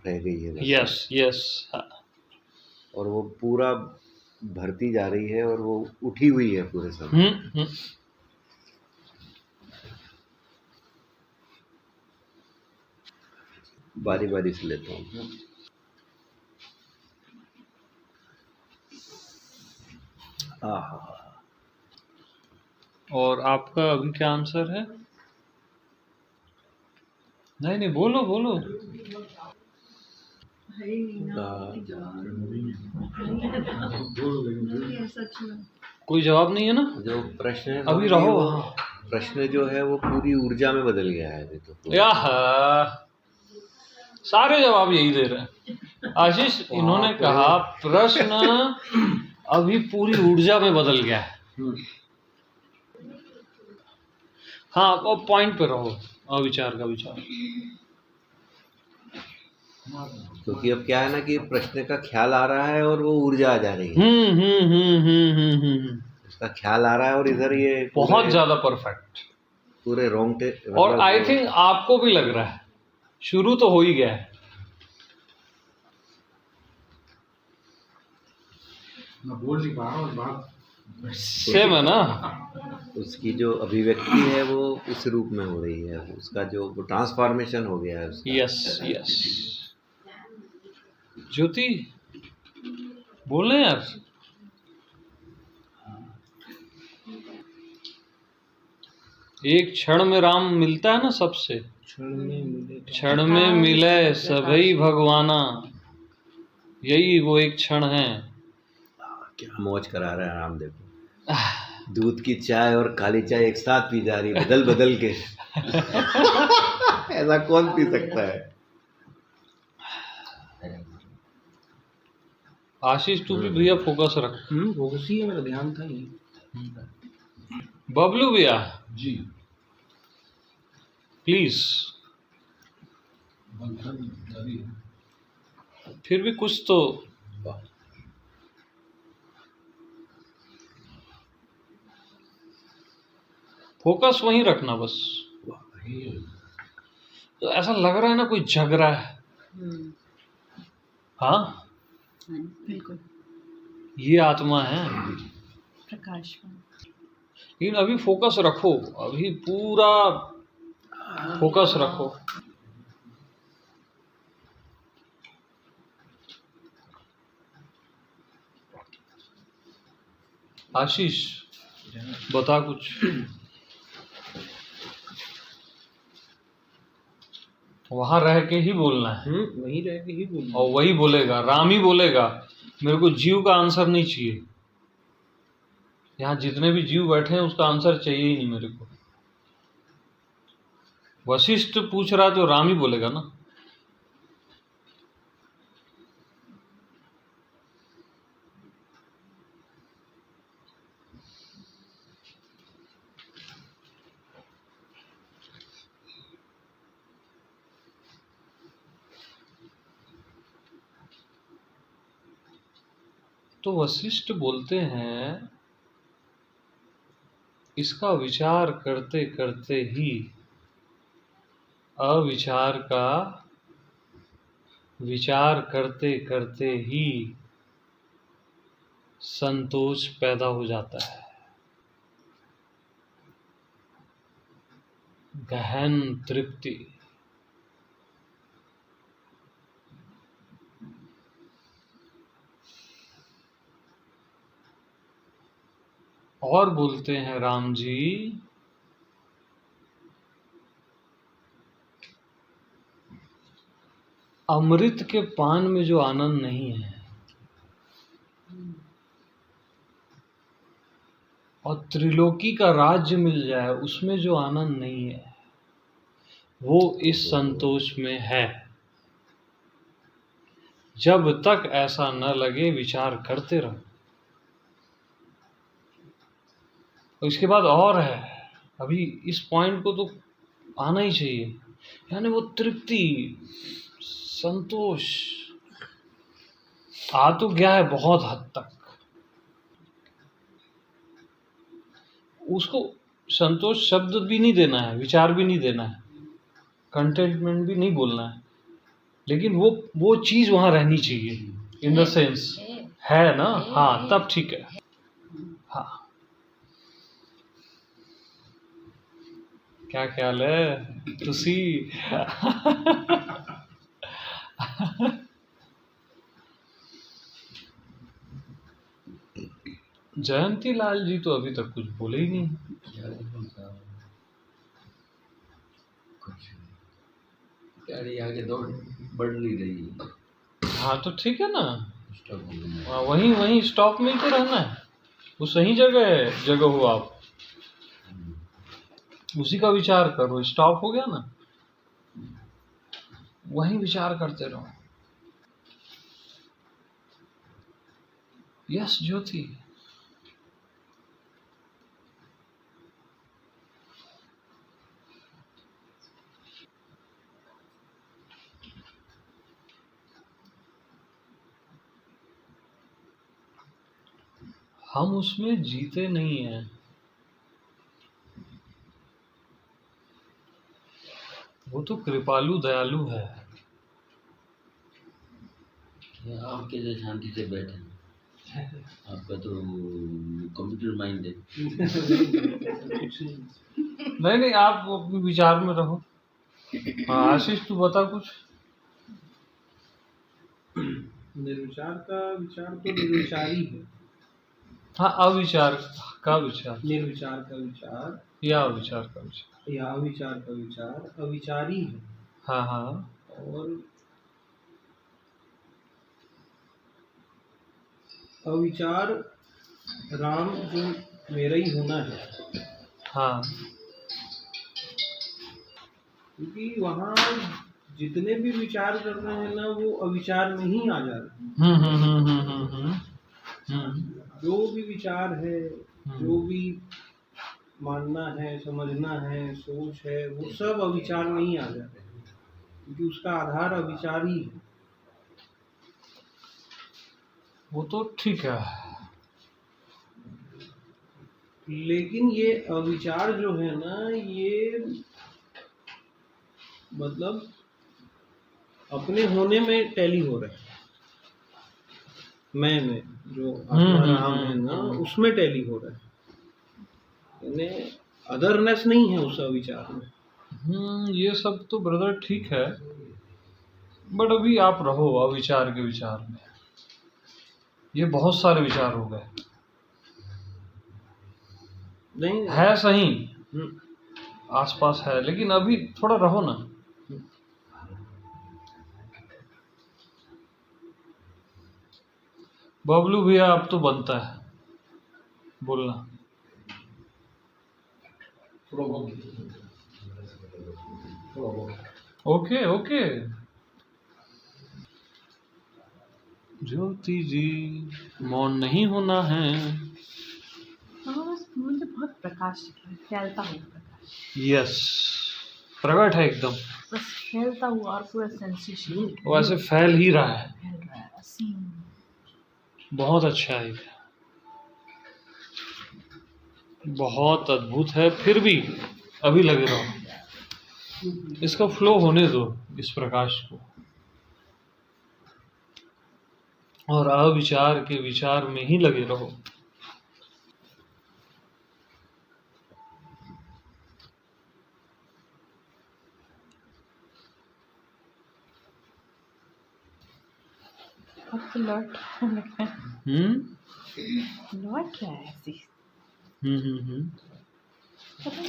रह गई है बस। यस यस, और वो पूरा भरती जा रही है, और वो उठी हुई है पूरे समय। बारी बारी से लेता हूँ। और आपका अभी क्या आंसर है? नहीं नहीं, बोलो बोलो। है ही नहीं ना, सच में कोई जवाब नहीं है ना? जो प्रश्न है अभी वो- रहो। वो प्रश्न जो है वो पूरी ऊर्जा में बदल गया है अभी तो। याह, सारे जवाब यही दे रहे हैं आशीष। इन्होंने कहा प्रश्न अभी पूरी ऊर्जा में बदल गया है। हाँ, अब पॉइंट पे रहो, अविचार का विचार। क्योंकि अब क्या है ना कि प्रश्न का ख्याल आ रहा है और वो ऊर्जा आ जा रही है। उसका ख्याल आ रहा है और इधर ये बहुत ज्यादा परफेक्ट, पूरे रोंगटे। और आई थिंक आपको भी लग रहा है, शुरू तो हो ही गया है। मैं बोल नहीं पा रहा हूँ बात, सेम है ना? उसकी जो अभिव्यक्ति है वो इस रूप में हो रही है, उसका जो वो ट्रांसफॉर्मेशन हो गया है उसका। Yes yes. ज्योति बोले यार। एक क्षण में राम मिलता है ना सबसे, क्षण में मिले सभी भगवाना, यही वो एक क्षण है। क्या मौज करा रहा है राम, देखो दूध की चाय और काली चाय एक साथ पी जा रही, बदल बदल के। ऐसा कौन पी सकता है? आशीष तू भी भैया फोकस रख। फोकस ही है, मेरा ध्यान था ये। बबलू भैया जी, प्लीज। फिर भी कुछ तो फोकस वहीं रखना बस। तो ऐसा लग रहा है ना कोई जग रहा है। हाँ बिल्कुल ये आत्मा है। प्रकाश में। लेकिन अभी फोकस रखो, अभी पूरा फोकस रखो। आशीष बता कुछ। वहां रह के ही बोलना है। वहीं रह के ही बोलना। और वही बोलेगा, राम ही बोलेगा। मेरे को जीव का आंसर नहीं चाहिए। यहाँ जितने भी जीव बैठे हैं उसका आंसर चाहिए ही नहीं मेरे को। वशिष्ठ पूछ रहा है तो राम ही बोलेगा ना। तो वशिष्ठ बोलते हैं इसका विचार करते करते ही अविचार का विचार करते करते ही संतोष पैदा हो जाता है, गहन तृप्ति। और बोलते हैं राम जी अमृत के पान में जो आनंद नहीं है और त्रिलोकी का राज्य मिल जाए उसमें जो आनंद नहीं है वो इस संतोष में है। जब तक ऐसा न लगे विचार करते रहो। और इसके बाद और है, अभी इस पॉइंट को तो आना ही चाहिए, यानी वो तृप्ति संतोष आ तो गया है बहुत हद तक। उसको संतोष शब्द भी नहीं देना है, विचार भी नहीं देना है, कंटेंटमेंट भी नहीं बोलना है, लेकिन वो चीज वहां रहनी चाहिए। इन द सेंस है ना। हाँ तब ठीक है। हाँ क्या ख्याल है तुसी? जयंती लाल जी तो अभी तक कुछ बोले ही नहीं। गाड़ी आगे दौड़ बढ़ नहीं रही। हाँ तो ठीक है ना, स्टॉप हो गया। वहीं स्टॉप में ही तो रहना है। वो सही जगह हो आप, उसी का विचार करो। स्टॉप हो गया ना, वहीं विचार करते रहो। यस ज्योति। हम उसमें जीते नहीं हैं। वो तो कृपालु दयालु है। आपके जो शांति से बैठे, आपका तो कंप्यूटर माइंड है। नहीं आप अपने विचार में रहो। हाँ आशीष तू बता कुछ। निर्विचार का विचार तो निर्विचारी है। हाँ अविचार का विचार, निर्विचार का विचार या अविचार का विचार, या अविचार का विचार अविचारी है। हाँ हाँ। और अविचार राम जो मेरा ही होना है। हाँ क्योंकि वहाँ जितने भी विचार कर रहे हैं ना वो अविचार में ही आ जा रहे हैं। जो भी विचार है, जो भी मानना है, समझना है, सोच है, वो सब अविचार में ही आ जाते हैं, क्योंकि उसका आधार अविचार ही है। वो तो ठीक है, लेकिन ये अविचार जो है ना, ये मतलब अपने होने में टैली हो रहा है, मैं में जो आत्मा राम है ना, उसमें टैली हो रहा है, यानी अदरनेस नहीं है उस अविचार में। ये सब तो ब्रदर ठीक है, बट अभी आप रहो अविचार के विचार में। ये बहुत सारे विचार हो गए, नहीं है सही, आसपास है, लेकिन अभी थोड़ा रहो ना। बबलू भैया अब तो बनता है बोलना। Okay okay. ज्योति जी मौन नहीं होना है। बस मुझे बहुत प्रकाश दिख रहा है, फैलता हुआ प्रकाश। यस, प्रकट है एकदम, बस फैलता हुआ और पूरा सेंसेशन वैसे फैल ही रहा है। फैल रहा है, असीम। बहुत अच्छा है, बहुत अद्भुत है। फिर भी अभी लगे रहो, इसका फ्लो होने दो इस प्रकाश को, और अविचार के विचार में ही लगे रहो। अब तो लौट लौट क्या है ऐसी।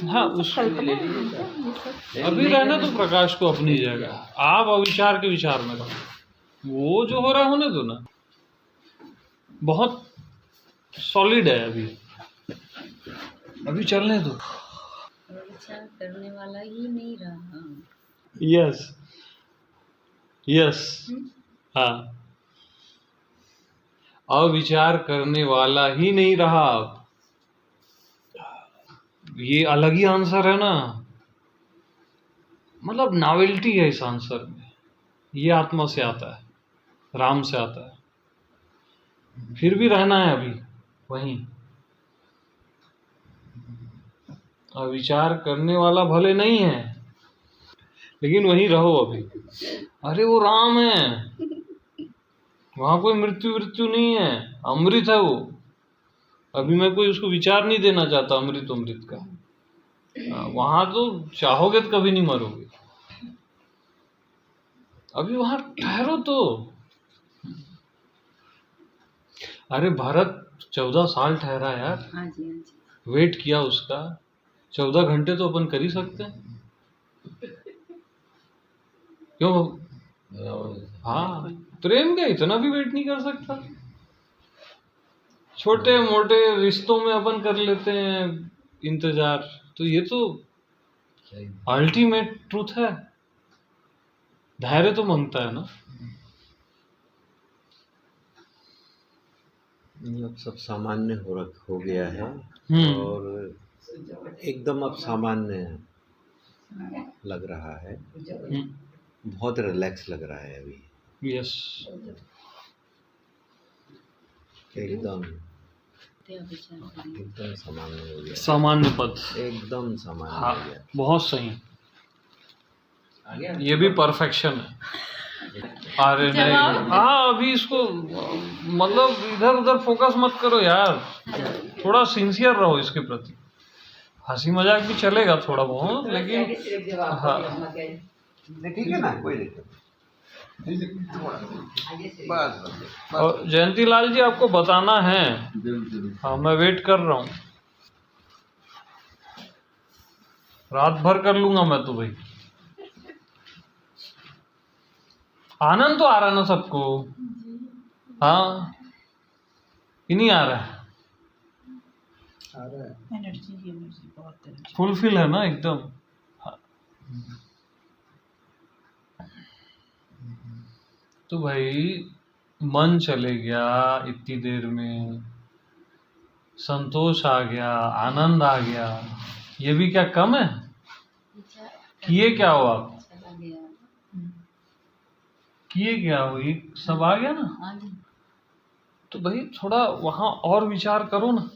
हाँ, उस अभी रहना तो प्रकाश को अपनी जगह, आप अविचार के विचार में रहो, वो जो हो रहा है होने दो ना। बहुत सॉलिड है अभी चलने दो। विचार करने वाला ही नहीं रहा। यस यस, हाँ, अविचार करने वाला ही नहीं रहा। ये अलग ही आंसर है ना, मतलब नॉवेल्टी है इस आंसर में। ये आत्मा से आता है, राम से आता है, फिर भी रहना है अभी वहीं। अविचार करने वाला भले नहीं है, लेकिन वहीं रहो अभी। अरे वो राम है, वहां कोई मृत्यु नहीं है, अमृत है वो। अभी मैं कोई उसको विचार नहीं देना चाहता अमृत का। वहां तो चाहोगे तो कभी नहीं मरोगे। अभी वहां ठहरो तो। अरे भरत 14 साल ठहरा यार, हाँ जी, हाँ जी। वेट किया उसका। 14 घंटे तो अपन कर ही सकते हैं, क्यों? हाँ, प्रेम का इतना भी वेट नहीं कर सकता। छोटे मोटे रिश्तों में अपन कर लेते हैं इंतजार, तो ये तो अल्टीमेट ट्रूथ है। धैर्य तो मांगता है ना। अब सब सामान्य हो गया है, और एकदम अब सामान्य लग रहा है, बहुत रिलैक्स लग रहा है अभी। यस, एकदम सामान्य हो गया, सामान्य पद, एकदम सामान्य हाँ, हो गया। बहुत सही। ये भी परफेक्शन है। अरे नहीं, हाँ, अभी इसको मतलब इधर उधर फोकस मत करो यार, थोड़ा सिंसियर रहो इसके प्रति। हंसी मजाक भी चलेगा थोड़ा बहुत, लेकिन हाँ, ठीक है ना, कोई दिक्कत बस। और जयंती लाल जी आपको बताना है। हाँ, मैं वेट कर रहा हूँ, रात भर कर लूंगा मैं तो भाई। आनंद तो आ रहा ना सबको? हाँ, कि नहीं आ रहा है? एनर्जी बहुत एनर्जी। फुलफिल है ना एकदम। हाँ। तो भाई मन चले गया इतनी देर में, संतोष आ गया, आनंद आ गया, ये भी क्या कम है? किए क्या हो आप? किए क्या हो? ये सब आ गया ना। तो भाई थोड़ा वहां और विचार करो ना।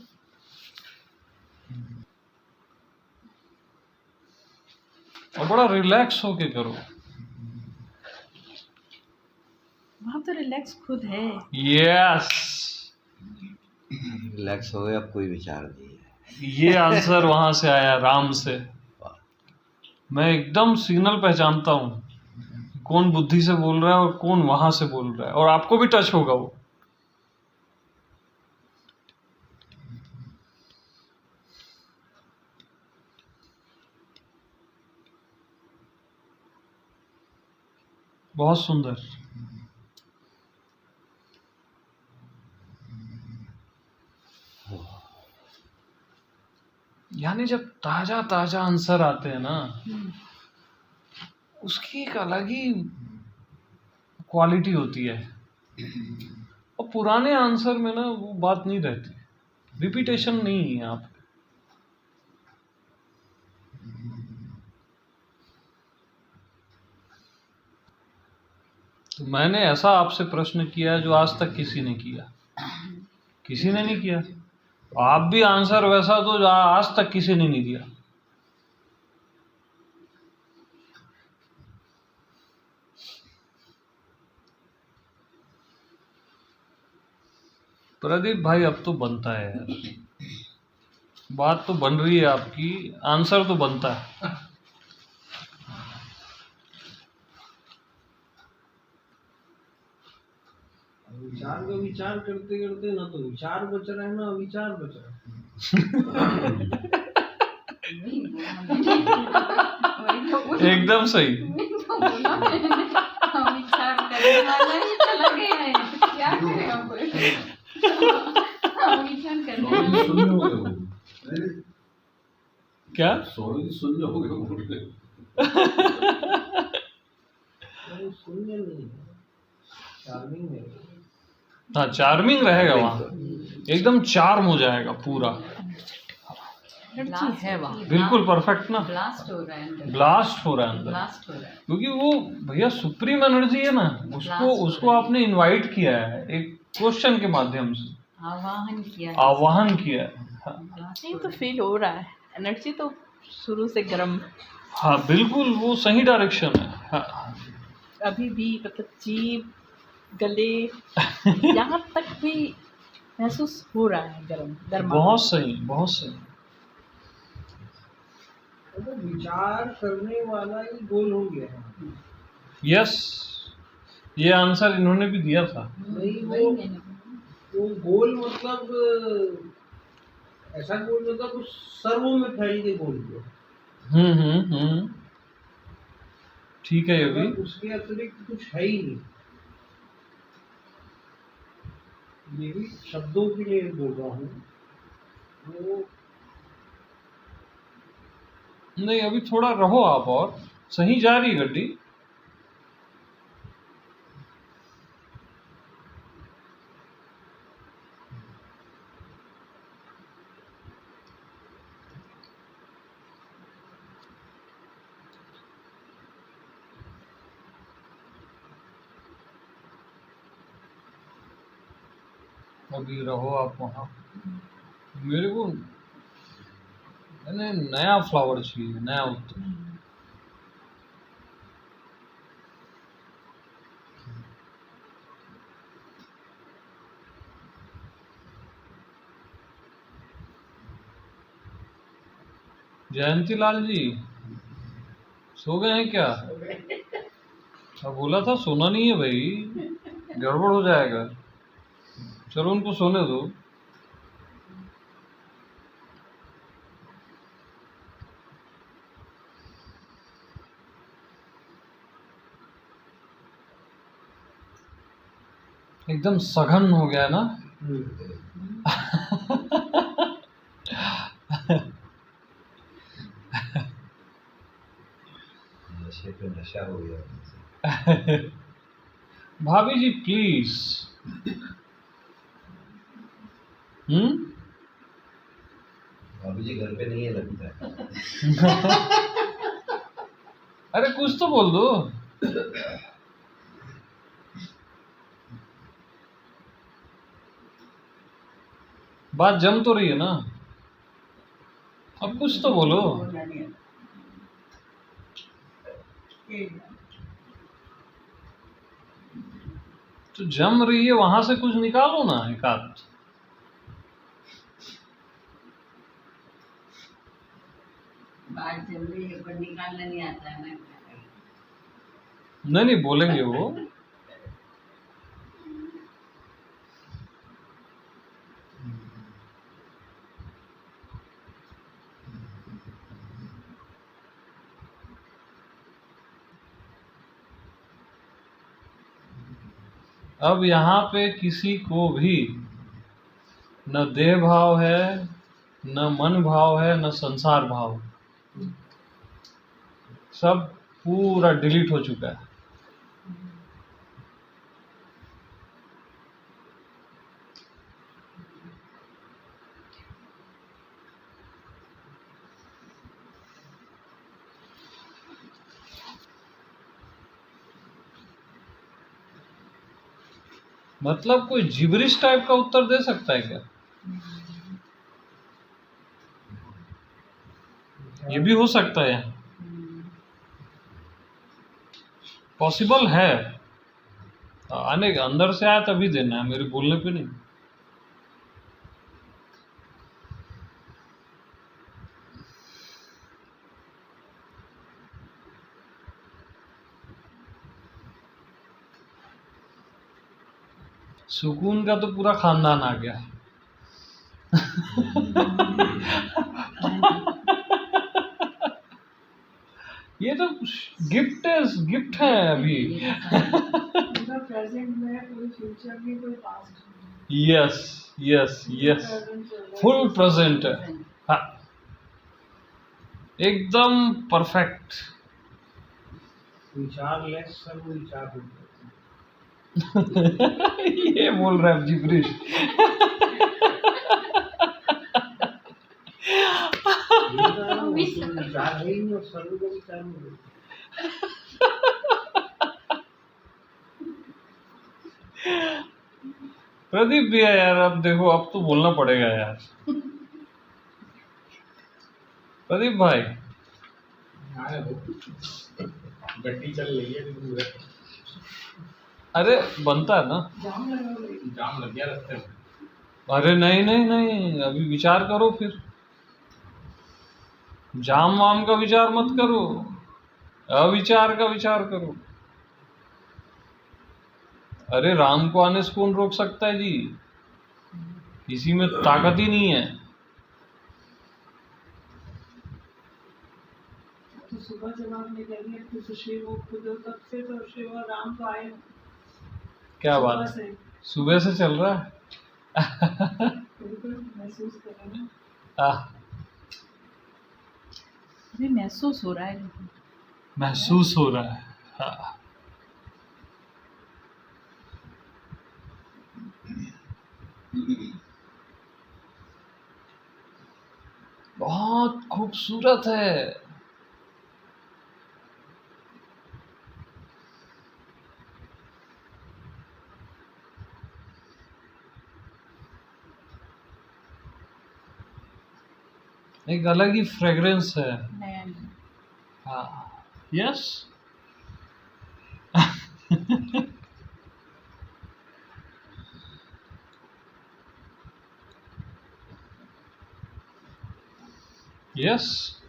और बड़ा रिलैक्स होके करो। वहाँ तो रिलैक्स खुद है। यस, रिलैक्स हो गया, अब कोई विचार नहीं है। ये आंसर वहां से आया, राम से। मैं एकदम सिग्नल पहचानता हूँ कौन बुद्धि से बोल रहा है और कौन वहां से बोल रहा है, और आपको भी टच होगा वो। बहुत सुंदर। यानी जब ताजा ताजा आंसर आते हैं ना, उसकी एक अलग ही क्वालिटी होती है। और पुराने आंसर में ना वो बात नहीं रहती, रिपीटेशन नहीं है आप। तो मैंने ऐसा आपसे प्रश्न किया जो आज तक किसी ने किया, किसी ने नहीं किया। आप भी आंसर वैसा तो जो आज तक किसी ने नहीं दिया। प्रदीप भाई अब तो बनता है यार, बात तो बन रही है आपकी, आंसर तो बनता है। विचार का विचार करते करते ना तो विचार बच रहा है ना अविचार बच रहा है। एकदम सही। विचार करने वाला ही चला गया है, क्या करेगा कोई? विचार करने वाला सुन लोगे क्या सुन लोगे शून्य नहीं, चार्मिंग है। हाँ, चार्मिंग रहेगा वहाँ, एकदम चार्म हो जाएगा पूरा। एनर्जी है वहाँ। बिल्कुल परफेक्ट ना, ब्लास्ट हो रहा है अंदर, ब्लास्ट हो रहा है अंदर, ब्लास्ट हो रहा है। क्योंकि वो भैया सुप्रीम एनर्जी है ना, उसको आपने इनवाइट किया है एक क्वेश्चन के माध्यम से, आवाहन किया है, आवाहन किया है। हाँ, नहीं तो फील हो रहा है, एनर्जी तो शुरू से गर्म। हाँ बिल्कुल, वो सही डायरेक्शन है। हाँ। अभी भी मतलब जीभ, गले यहाँ तक भी महसूस हो रहा है गर्म गर्म। बहुत सही, बहुत सही। तो विचार करने वाला ही गोल हो गया है। यस, ये आंसर इन्होंने भी दिया था। नहीं वही मैंने वो गोल मतलब ऐसा गोल मतलब उस सर्व में फैल के गोल हुआ। ठीक है, ये भी उसके अतिरिक्त कुछ है ही नहीं। ये भी शब्दों के लिए बोल रहा हूँ। वो नहीं, अभी थोड़ा रहो आप, और सही जा रही है गड्डी। अभी रहो आप वहाँ। मेरे को मैंने नया फ्लावर चाहिए, नया उत्तर। जयंती लाल जी सो गए हैं क्या? अब बोला था सोना नहीं है भाई, गड़बड़ हो जाएगा। चलो उनको सोने दो। एकदम सघन हो गया ना। नशे पे नशा हो गया। भाभी जी प्लीज। भाभी जी घर पे नहीं है लगता है। अरे कुछ तो बोल दो। बात जम तो रही है ना, अब कुछ तो बोलो। तो जम रही है वहां से कुछ निकालो ना एक आध। बात चल रही है पर निकालना नहीं आता है ना। नहीं बोलेंगे वो। अब यहाँ पे किसी को भी न देह भाव है, न मन भाव है, न संसार भाव, सब पूरा डिलीट हो चुका है। मतलब कोई जिबरिश टाइप का उत्तर दे सकता है क्या? ये भी हो सकता है, पॉसिबल है। आने के अंदर से आया तभी देना है, मेरे बोलने पे नहीं। सुकून का तो पूरा खानदान आ गया। ये तो गिफ्ट है अभी। Yes yes yes, full present है। हाँ, एकदम परफेक्ट। विचार लेस सर्व विचार होते। ये बोल रहा है जिब्रिश। विचार है ही नहीं और सर्व का विचार नहीं। प्रदीप भी है यार, अब देखो अब तो बोलना पड़ेगा यार। प्रदीप भाई, गड्डी चल रही है, अरे बनता है ना, जाम लग गया रास्ते में। अरे नहीं, अभी विचार करो फिर। जाम वाम का विचार मत करो, अविचार का विचार करो। अरे राम को आने से कौन रोक सकता है जी? किसी में ताकत ही नहीं है। तो सुबह जब आप निकलिए तो शिव खुद तब से तो शिव और राम तो आए। क्या बात, सुबह से चल रहा है। महसूस कर रहे हैं, अभी महसूस हो रहा है, महसूस हो रहा है। हाँ। बहुत खूबसूरत है। एक अलग ही फ्रेग्रेंस है। हाँ, यस। यस,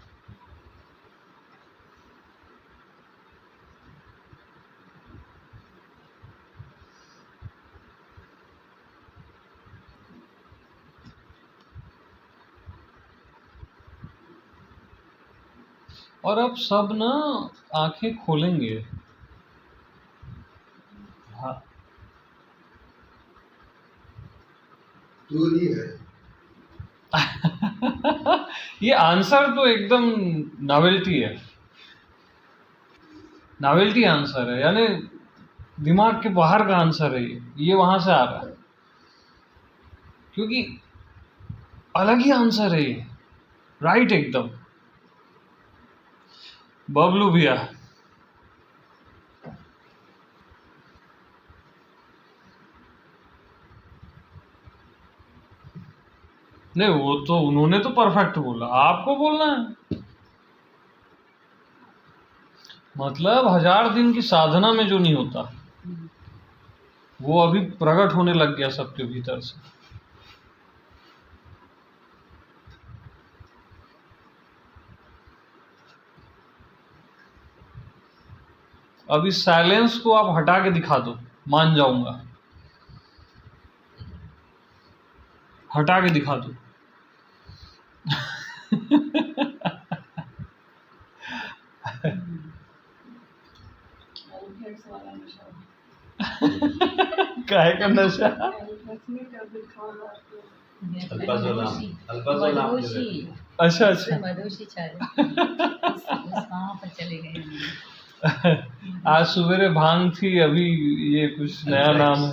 और अब सब ना आंखें खोलेंगे। हाँ, तो ये है। ये आंसर तो एकदम नॉवेल्टी है, नॉवेल्टी आंसर है, यानी दिमाग के बाहर का आंसर है। ये वहां से आ रहा है, क्योंकि अलग ही आंसर है ये, राइट एकदम। बबलू भैया, नहीं, वो तो उन्होंने तो परफेक्ट बोला, आपको बोलना है। मतलब 1000 दिन की साधना में जो नहीं होता वो अभी प्रकट होने लग गया सबके भीतर से। अब इस साइलेंस को आप हटा के दिखा दो, मान जाऊंगा। हटा के दिखा दो। काहे का नशा? अच्छा अच्छा, मधुशी वहाँ पर चले गए हम। आज सवेरे भांग थी, अभी ये कुछ नया नाम है।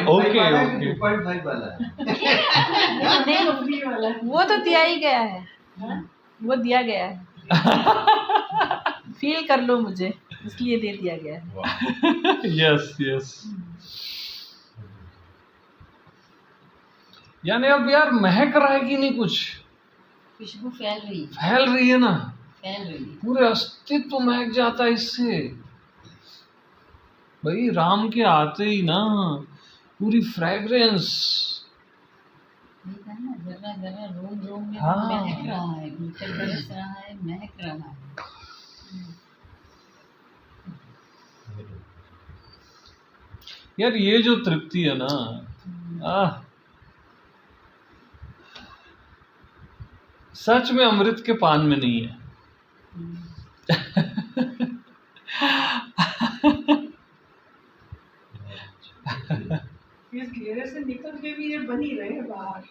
ओके ओके, 2.5 वाला है। वो तो दिया ही गया है, वो दिया गया है। फील कर लो मुझे, इसलिए दे दिया गया है। Yes yes. यानी अब यार महक रहा है कि नहीं, कुछ खुशबू फैल रही है ना, फैल रही है। पूरे अस्तित्व महक जाता है इससे। भाई राम के आते ही ना पूरी फ्रेग्रेंस, जगह जगह रोम रोम में हाँ। महक रहा है, भीतर बरस रहा है, महक रहा है। यार ये जो तृप्ति है ना, सच में अमृत के पान में नहीं है। इस घेरे से निकल के भी ये बनी रहे बाहर,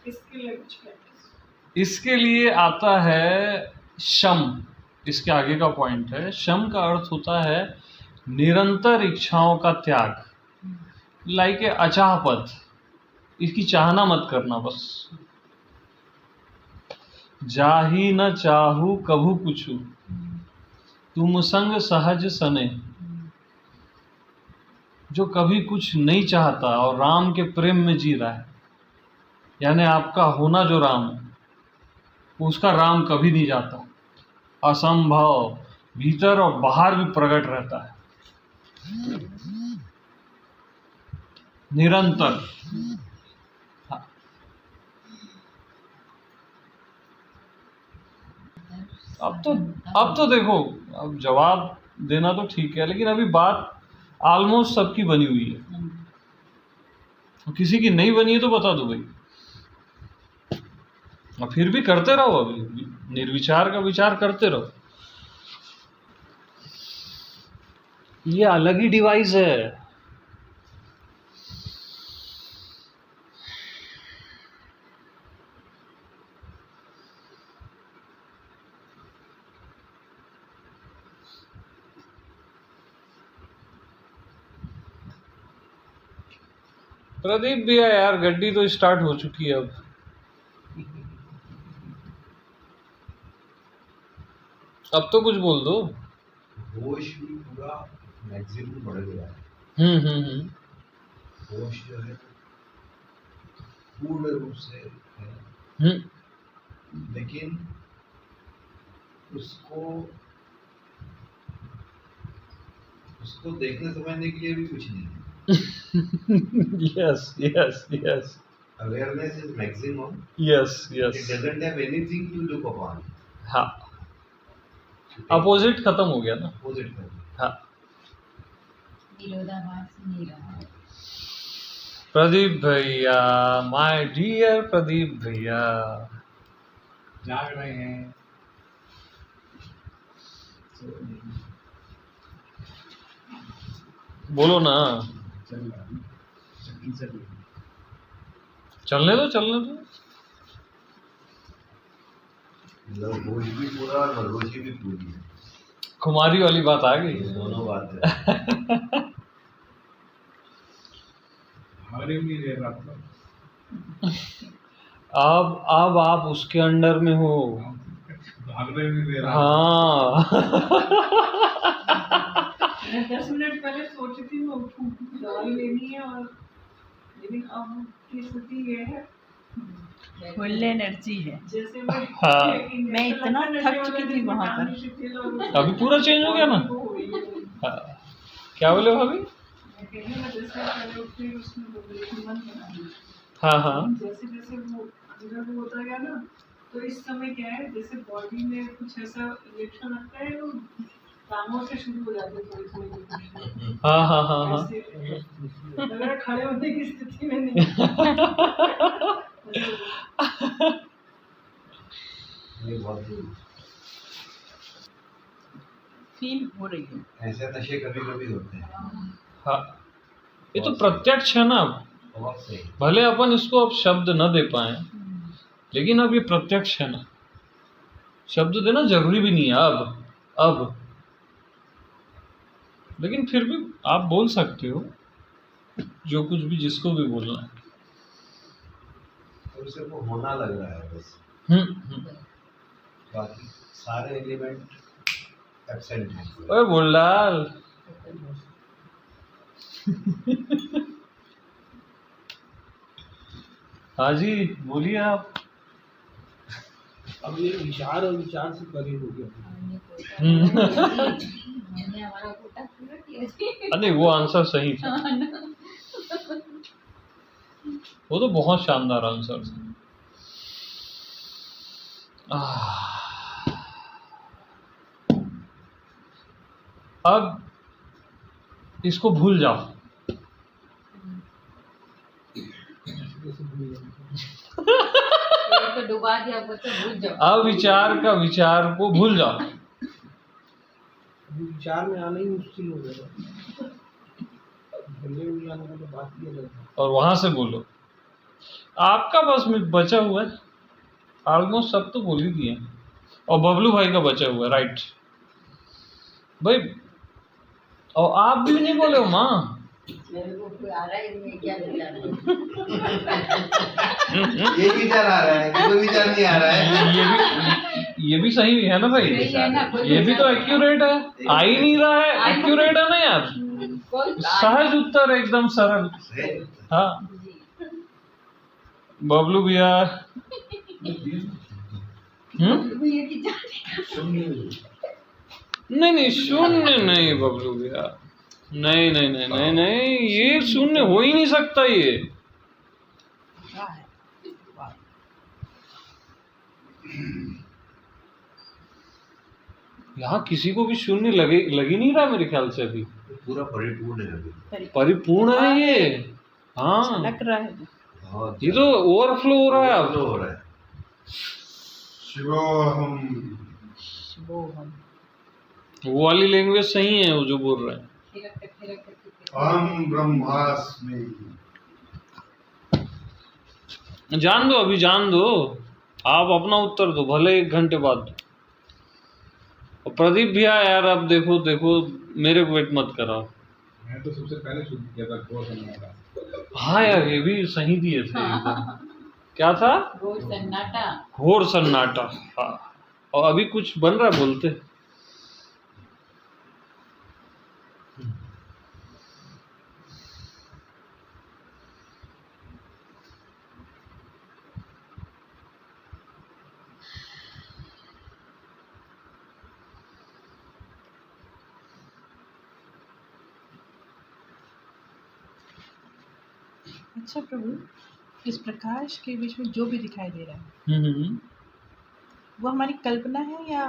इसके लिए कुछ प्रैक्टिस। इसके लिए आता है शम, इसके आगे का पॉइंट है। शम का अर्थ होता है निरंतर इच्छाओं का त्याग, लाइक अचाह पद, इसकी चाहना मत करना बस। जाही न चाहू कभू कुछू, तुम संग सहज सने। जो कभी कुछ नहीं चाहता और राम के प्रेम में जी रहा है, यानी आपका होना जो राम है, उसका राम कभी नहीं जाता। असंभव, भीतर और बाहर भी प्रकट रहता है निरंतर। अब तो देखो, अब जवाब देना तो ठीक है, लेकिन अभी बात ऑलमोस्ट सबकी बनी हुई है। और किसी की नहीं बनी है तो बता दो भाई, और फिर भी करते रहो, अभी निर्विचार का विचार करते रहो। ये अलग ही डिवाइस है। प्रदीप भैया यार, गड्डी तो स्टार्ट हो चुकी है अब तो कुछ बोल दो। होश भी पूरा मैक्सिमम बढ़ गया है। होश जो है पूर्ण रूप से है, लेकिन उसको देखने समझने के लिए भी कुछ नहीं है। yes yes Awareness is maximum. yes It doesn't have anything to look upon. हाँ, अपोजिट खत्म हो गया ना। अपोजिट खत्म। हाँ, विरोधाभास नहीं रहा। प्रदीप भैया, माय डियर प्रदीप भैया, जाग रहे हैं। बोलो ना। चलने दो। होश भी पूरा और मदहोशी भी पूरी है। कुमारी वाली बात आ गई। दोनों बात है। हमारे भी दे रहा था। अब आप उसके अंडर में हो। भागने भी दे रहा। हाँ। मैं 10 मिनट पहले सोची थी मैं उठूं, दवाई लेनी है और लेकिन अब की स्थिति ये है फुल एनर्जी है। जैसे मैं हाँ। मैं इतना थक चुकी थी वहाँ पर। अभी पूरा चेंज हो गया ना। हाँ। क्या बोले भाभी? हाँ हाँ। जैसे जैसे वो अंदर वो होता गया ना, तो इस समय क्या है, जैसे बॉडी में कुछ ऐसा रिएक्शन लगता है, वो टांगों से शुरू हो जाते हैं थोड़ी थोड़ी। हाँ हाँ हाँ हाँ। लग रहा है खड़े होने की स्थिति में नहीं। ये बहुत फील हो रही है। ऐसे नशे कभी कभी होते हैं। हाँ, ये तो प्रत्यक्ष है ना। बहुत सही। भले अपन इसको अब शब्द न दे पाए, लेकिन अब ये प्रत्यक्ष है ना। शब्द देना जरूरी भी नहीं है अब लेकिन फिर भी आप बोल सकते हो जो कुछ भी, जिसको भी बोलना है। तो सिर्फ होना लग रहा है बस, बाकी सारे एलिमेंट एब्सेंट हैं। ओए बोलडाल। हाँ जी, बोलिए आप। अब ये विचार और विचार से परे हो गया। अरे वो आंसर सही था। वो तो बहुत शानदार आंसर था। अब इसको भूल जाओ। तो डुबा दिया, भूल जाओ। अब विचार का विचार को भूल जाओ। विचार में आना ही मुश्किल हो गया। तो बात ही अलग है। और वहां से बोलो। आपका बस में बचा हुआ है, ऑलमोस्ट सब तो बोल ही दिए। और बबलू भाई का बचा हुआ है, राइट भाई। और आप भी नहीं बोले हो माँ। मेरे को कोई आ रहा ही नहीं है, क्या विचार है? ये विचार आ रहा है, कोई विचार नहीं आ रहा है। ये भी सही है ना भाई। ये भी तो एक्यूरेट है। आ ही नहीं रहा है, एक्यूरेट है ना यार। सहज उत्तर, एकदम सरल। हाँ बबलू भैया। नहीं शून्य नहीं बबलू भैया, नहीं नहीं नहीं नहीं नहीं, ये शून्य हो ही नहीं सकता। ये यहाँ किसी को भी शून्य लग ही नहीं रहा मेरे ख्याल से अभी। पूरा परिपूर्ण है अभी। परिपूर्ण है ये। हाँ लग रहा है। ये तो ओवरफ्लो हो रहा है अब। हो रहा है। शिवोहम। वो वाली लैंग्वेज सही है वो जो बोल रहे हैं। अहम ब्रह्मास्मि। जान दो, अभी जान दो। आप अपना उत्तर दो, भले 1 घंटे बाद दो। और प्रदीप भैया यार, अब देखो मेरे को वेट मत कराओ। मैं तो सबसे पहले शुरू किया था घोर सन्नाटा। हाँ यार, ये भी सही दिए थे एकदम। क्या था? घोर सन्नाटा। घोर सन्नाटा। हाँ, और अभी कुछ बन रहा है, बोलते। अच्छा प्रभु, इस प्रकाश के बीच में जो भी दिखाई दे रहा है, वो हमारी कल्पना है या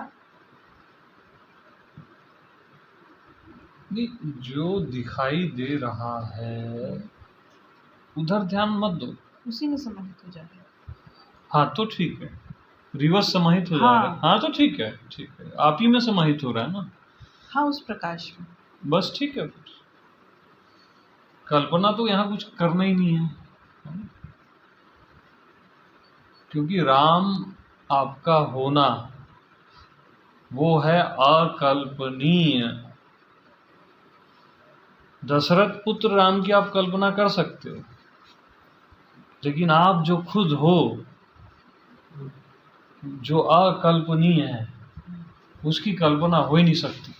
नहीं? जो दिखाई दे रहा है उधर ध्यान मत दो, उसी में समाहित हो जा रहा है। हाँ तो ठीक है, रिवर्स समाहित हो जा रहा है। हाँ तो ठीक है, आप ही में समाहित हो रहा है ना। हाँ, उस प्रकाश में बस ठीक है। कल्पना तो यहाँ कुछ करना ही नहीं है, क्योंकि राम आपका होना वो है अकल्पनीय। दशरथ पुत्र राम की आप कल्पना कर सकते हो, लेकिन आप जो खुद हो, जो अकल्पनीय है, उसकी कल्पना हो ही नहीं सकती।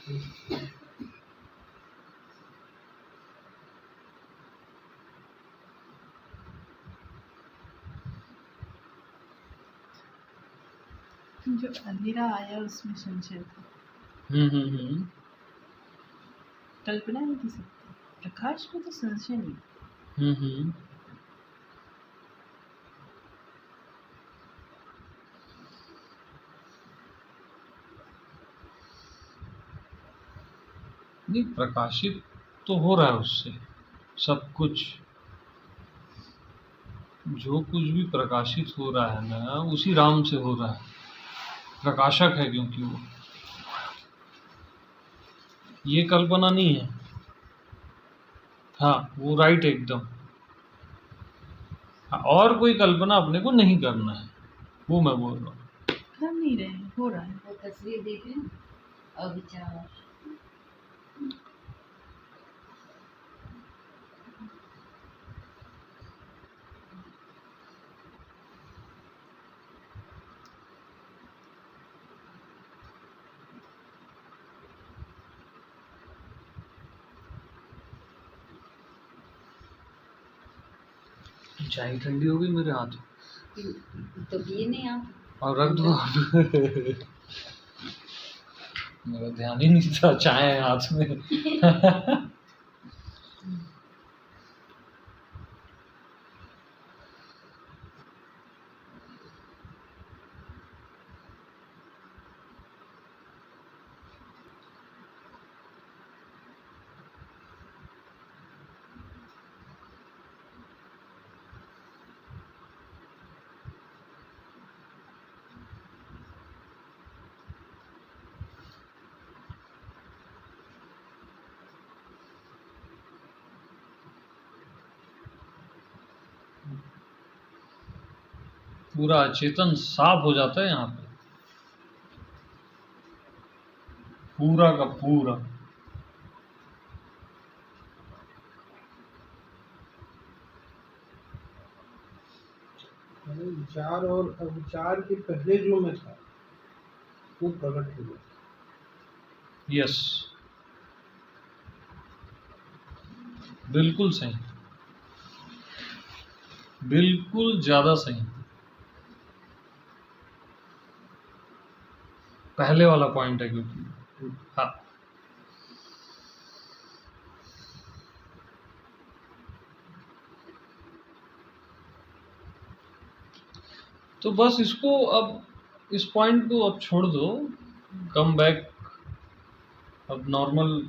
जो अंधेरा आया उसमें संशय था, कल्पना नहीं की सकती। प्रकाश में तो संशय नहीं। नहीं, प्रकाशित तो हो रहा है उससे सब कुछ। जो कुछ भी प्रकाशित हो रहा है ना, उसी राम से हो रहा है। प्रकाशक है क्योंकि वो, ये कल्पना नहीं है। हाँ, वो राइट एकदम। हाँ, और कोई कल्पना अपने को नहीं करना है, वो मैं बोल रहा हूँ। कर नहीं रहे, हो रहा है। वो तस्वीर देखें, अविचार। चाय ठंडी हो गई मेरे हाथ। तो पिए नहीं आप? और रख दो। मेरा ध्यान ही नहीं था चाय है हाथ में। पूरा चेतन साफ हो जाता है यहाँ पे, पूरा का पूरा। विचार और अविचार के पहले जो मैं था वो प्रकट हो गया। यस, बिल्कुल सही, बिल्कुल ज्यादा सही। पहले वाला पॉइंट है क्योंकि हाँ, तो बस इसको अब इस पॉइंट को अब छोड़ दो, कम बैक। अब नॉर्मल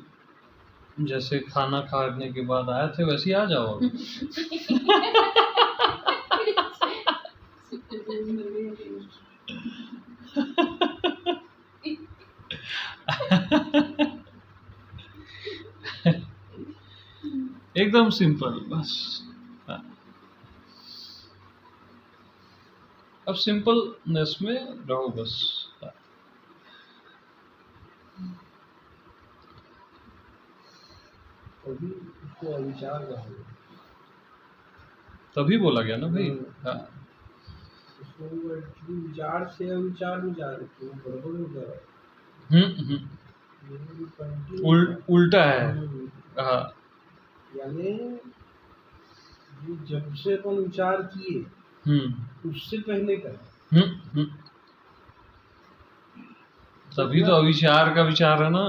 जैसे खाना खाने के बाद आए थे वैसे ही आ जाओ अब। एकदम सिंपल बस। अब सिंपलनेस में रहो बस। अभी उसको अविचार कहा गया। तभी बोला गया ना भाई। हाँ, उसको एक्चुअली विचार से अविचार में जा रहे थे, वो गड़बड़ हो जा रहा है। उल्टा है। हाँ, यानी ये जब से अपन विचार किए उससे पहले का है। तभी तो अविचार का विचार है ना।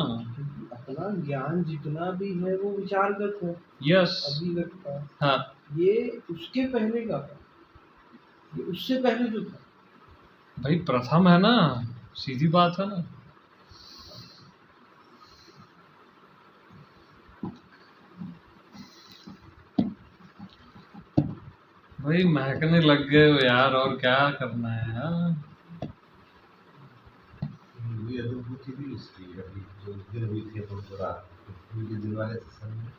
अपना ज्ञान जितना भी है वो विचारगत है। यस, अभिगत का। हाँ, ये उसके पहले का था, ये उससे पहले जो था भाई प्रथम है ना, सीधी बात है ना। भाई महकने लग गए हो यार, और क्या करना है यार। ये अनुभूति भी इसकी अभी जो दिन हुई थी अपन को रात उनके दिन वाले समय,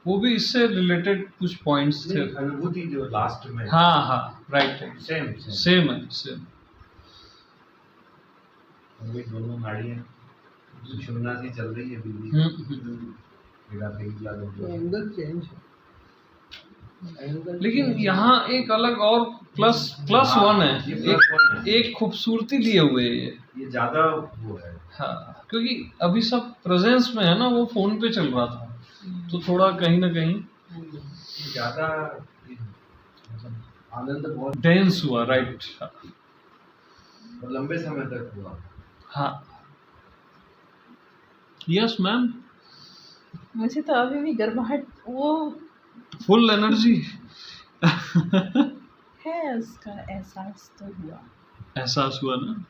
वो भी इससे रिलेटेड कुछ पॉइंट्स थे। अनुभूति जो लास्ट में। हाँ हाँ, राइट, सेम सेम है, सेम। ये दोनों नाड़ियाँ सुषुम्ना सी चल रही है बिल्ली। एंगल चेंज है। लेकिन यहाँ एक अलग और प्लस वन है, एक खूबसूरती दिए हुए है ये ज्यादा वो है। हाँ, क्योंकि अभी सब प्रेजेंस में है ना, वो फोन पे चल रहा था, तो थोड़ा कहीं ना कहीं ज्यादा मतलब आनंद बहुत डेंस हुआ। राइट, और लंबे समय तक हुआ। हाँ, यस मैम, मुझे तो अभी भी गर्माहट वो फुल एनर्जी है, उसका एहसास तो हुआ। एहसास हुआ ना।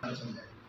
समझाएंगे।